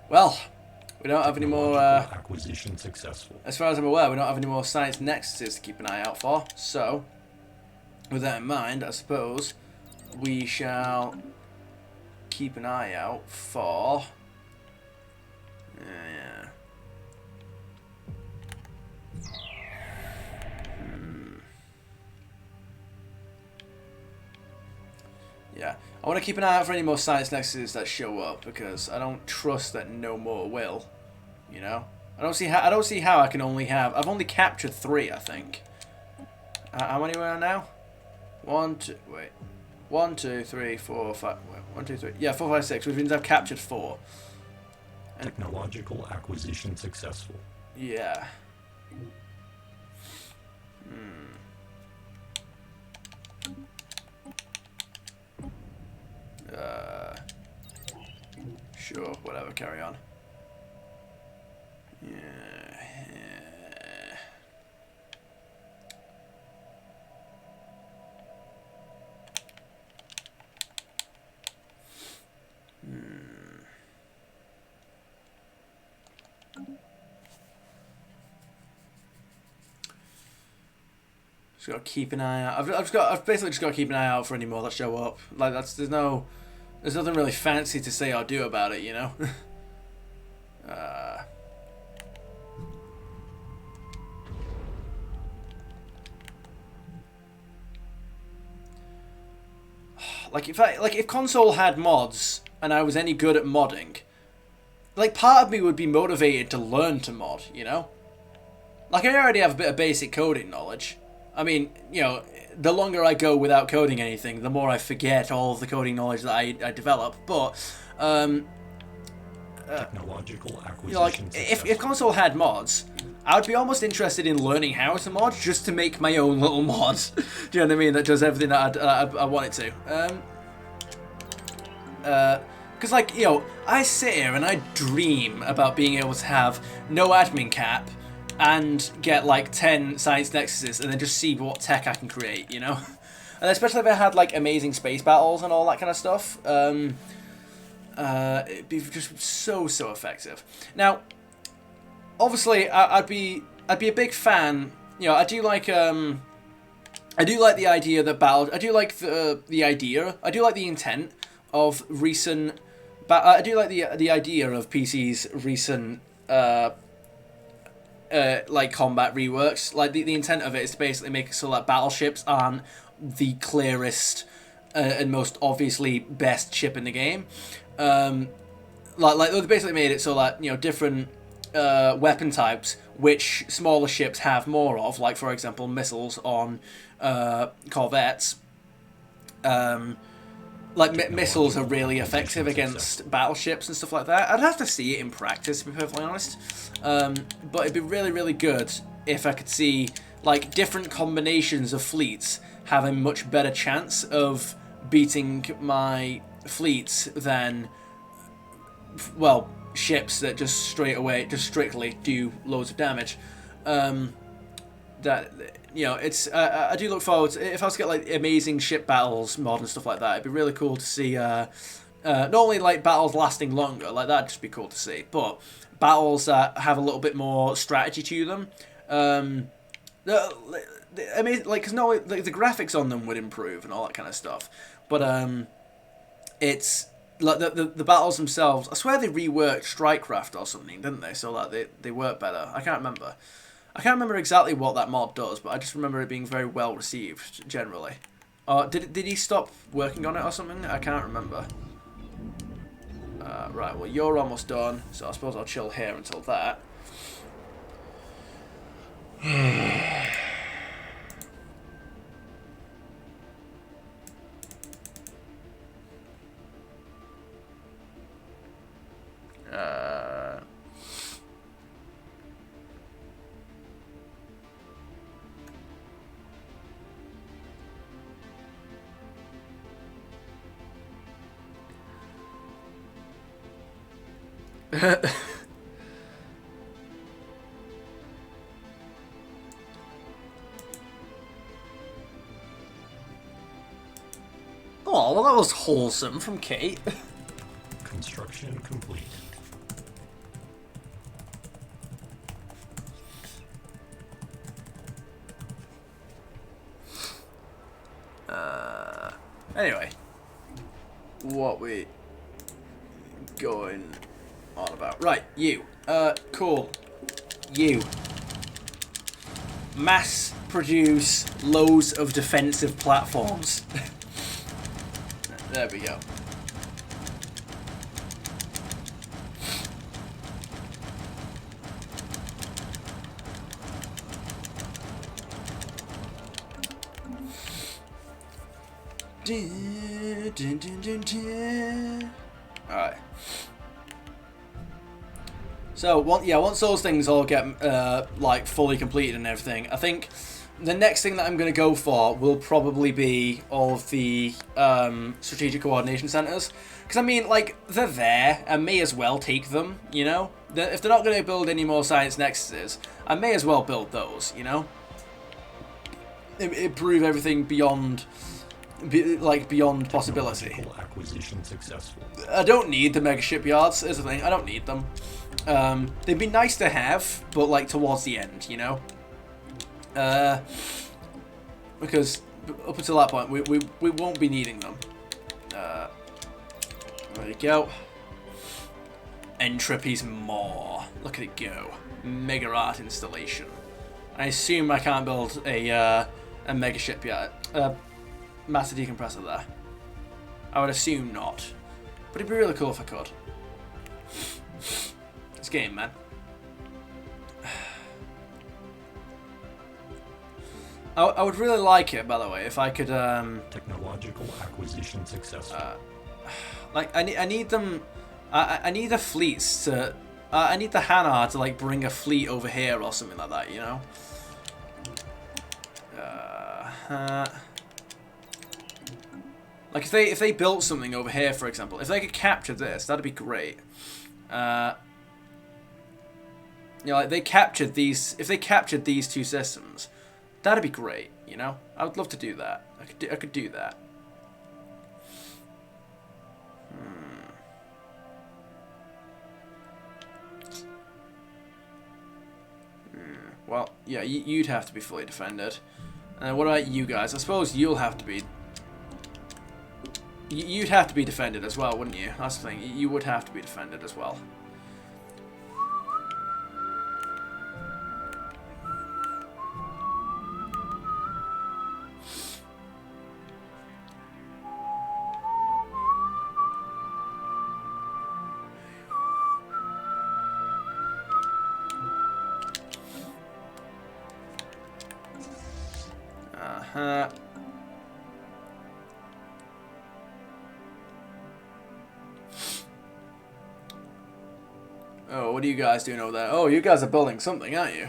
Well, we don't have any more. Acquisition successful. As far as I'm aware, we don't have any more science nexuses to keep an eye out for. So, with that in mind, I suppose we shall keep an eye out for. Yeah. Yeah, I want to keep an eye out for any more science nexuses that show up because I don't trust that no more will. You know, I don't see how I can only have. I've only captured 3, I think. How many are now? 1, 2. Wait, 1, 2, 3, 4, 5. Wait, 1, 2, 3. Yeah, 4, 5, 6. Which means I've captured 4. And technological acquisition successful. Yeah. Sure, whatever, carry on. Yeah. Just got to keep an eye out. I've basically just got to keep an eye out for any more that show up. Like there's nothing really fancy to say or do about it, you know. If console had mods and I was any good at modding, like part of me would be motivated to learn to mod, you know. Like I already have a bit of basic coding knowledge. I mean, you know, the longer I go without coding anything, the more I forget all of the coding knowledge that I develop. But technological acquisition. You know, like if console had mods, I would be almost interested in learning how to mod just to make my own little mod. Do you know what I mean? That does everything that I want it to. Because like, you know, I sit here and I dream about being able to have no admin cap and get like 10 science nexuses and then just see what tech I can create, you know? And especially if I had like amazing space battles and all that kind of stuff, it'd be just so effective. Now, obviously, I'd be a big fan. You know, I do like I do like the idea that battle. I do like the idea. I do like the intent of recent. I do like the idea of PC's recent like combat reworks. Like the intent of it is to basically make it so that battleships aren't the clearest and most obviously best ship in the game. Like they basically made it so that different weapon types which smaller ships have more of, like for example missiles on corvettes. Missiles are really effective against battleships and stuff like that. I'd have to see it in practice, to be perfectly honest. But it'd be really, really good if I could see like different combinations of fleets have a much better chance of beating my fleets than, well, ships that just strictly do loads of damage. It's I do look forward to, if I was to get like amazing ship battles mod and stuff like that, it'd be really cool to see not only like battles lasting longer, like that'd just be cool to see, but battles that have a little bit more strategy to them. I mean, like, because no, like, the graphics on them would improve and all that kind of stuff, but it's like the battles themselves. I swear they reworked Strikecraft or something, didn't they? So that they work better. I can't remember exactly what that mod does, but I just remember it being very well received generally. Did he stop working on it or something? I can't remember. Right, well you're almost done, so I suppose I'll chill here until that. Oh, well, that was wholesome from Kate. Construction complete. Anyway, what we going on about? Right, you. Cool. You. Mass produce loads of defensive platforms. There we go. Alright. So, once those things all get like fully completed and everything, I think the next thing that I'm going to go for will probably be all of the strategic coordination centers. Because, I mean, like, they're there. I may as well take them, you know? If they're not going to build any more science nexuses, I may as well build those, you know? Improve everything beyond possibility. Technological acquisition successful. I don't need the mega shipyards, is the thing. I don't need them. They'd be nice to have, but, like, towards the end, you know? Because up until that point, we won't be needing them. There you go. Entropy's Maw. Look at it go. Mega art installation. I assume I can't build a mega shipyard, master decompressor there. I would assume not, but it'd be really cool if I could. This game, man. I would really like it, by the way, if I could. Technological acquisition successful. Like I need them. I need the fleets to. I need the Hanar to like bring a fleet over here or something like that, you know. Like if they built something over here, for example, if they could capture this, that'd be great. You know, like they captured these. If they captured these two systems, that'd be great. You know, I would love to do that. I could do that. Well, yeah, you'd have to be fully defended. What about you guys? I suppose you'll have to be... You'd have to be defended as well, wouldn't you? That's the thing. You would have to be defended as well. Uh-huh. Oh, what are you guys doing over there? Oh, you guys are building something, aren't you?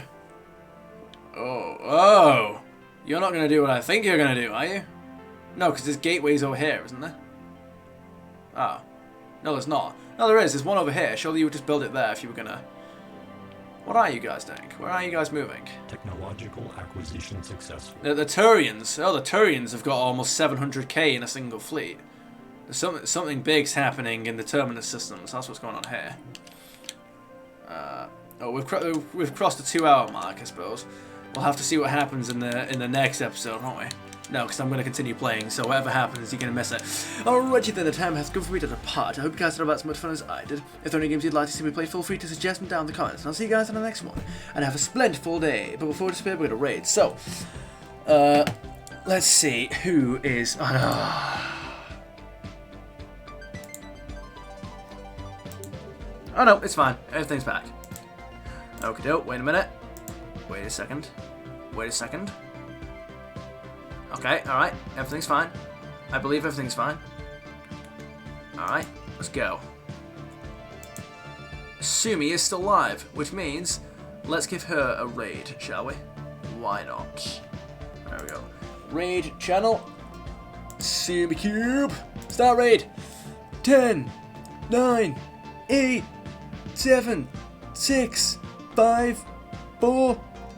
Oh. You're not going to do what I think you're going to do, are you? No, because there's gateways over here, isn't there? Oh. No, there's not. No, there is. There's one over here. Surely you would just build it there if you were going to... What are you guys doing? Where are you guys moving? Technological acquisition successful. The Turians. Oh, the Turians have got almost 700k in a single fleet. There's something big's happening in the Terminus systems. That's what's going on here. Oh, we've crossed the 2-hour mark, I suppose. We'll have to see what happens in the next episode, won't we? No, because I'm going to continue playing, so whatever happens, you're going to miss it. Alrighty then, the time has come for me to depart. I hope you guys had about as much fun as I did. If there are any games you'd like to see me play, feel free to suggest them down in the comments. And I'll see you guys in the next one. And have a splendid full day. But before we disappear, we're going to raid. So, let's see who is... Oh no, it's fine. Everything's back. Okie doke, wait a minute. Wait a second. Wait a second. Okay, alright. Everything's fine. I believe everything's fine. Alright, let's go. Sumi is still alive, which means let's give her a raid, shall we? Why not? There we go. Raid channel. Sumi Cube. Start raid. 10, 9, 8, 7, 6, 5, 4,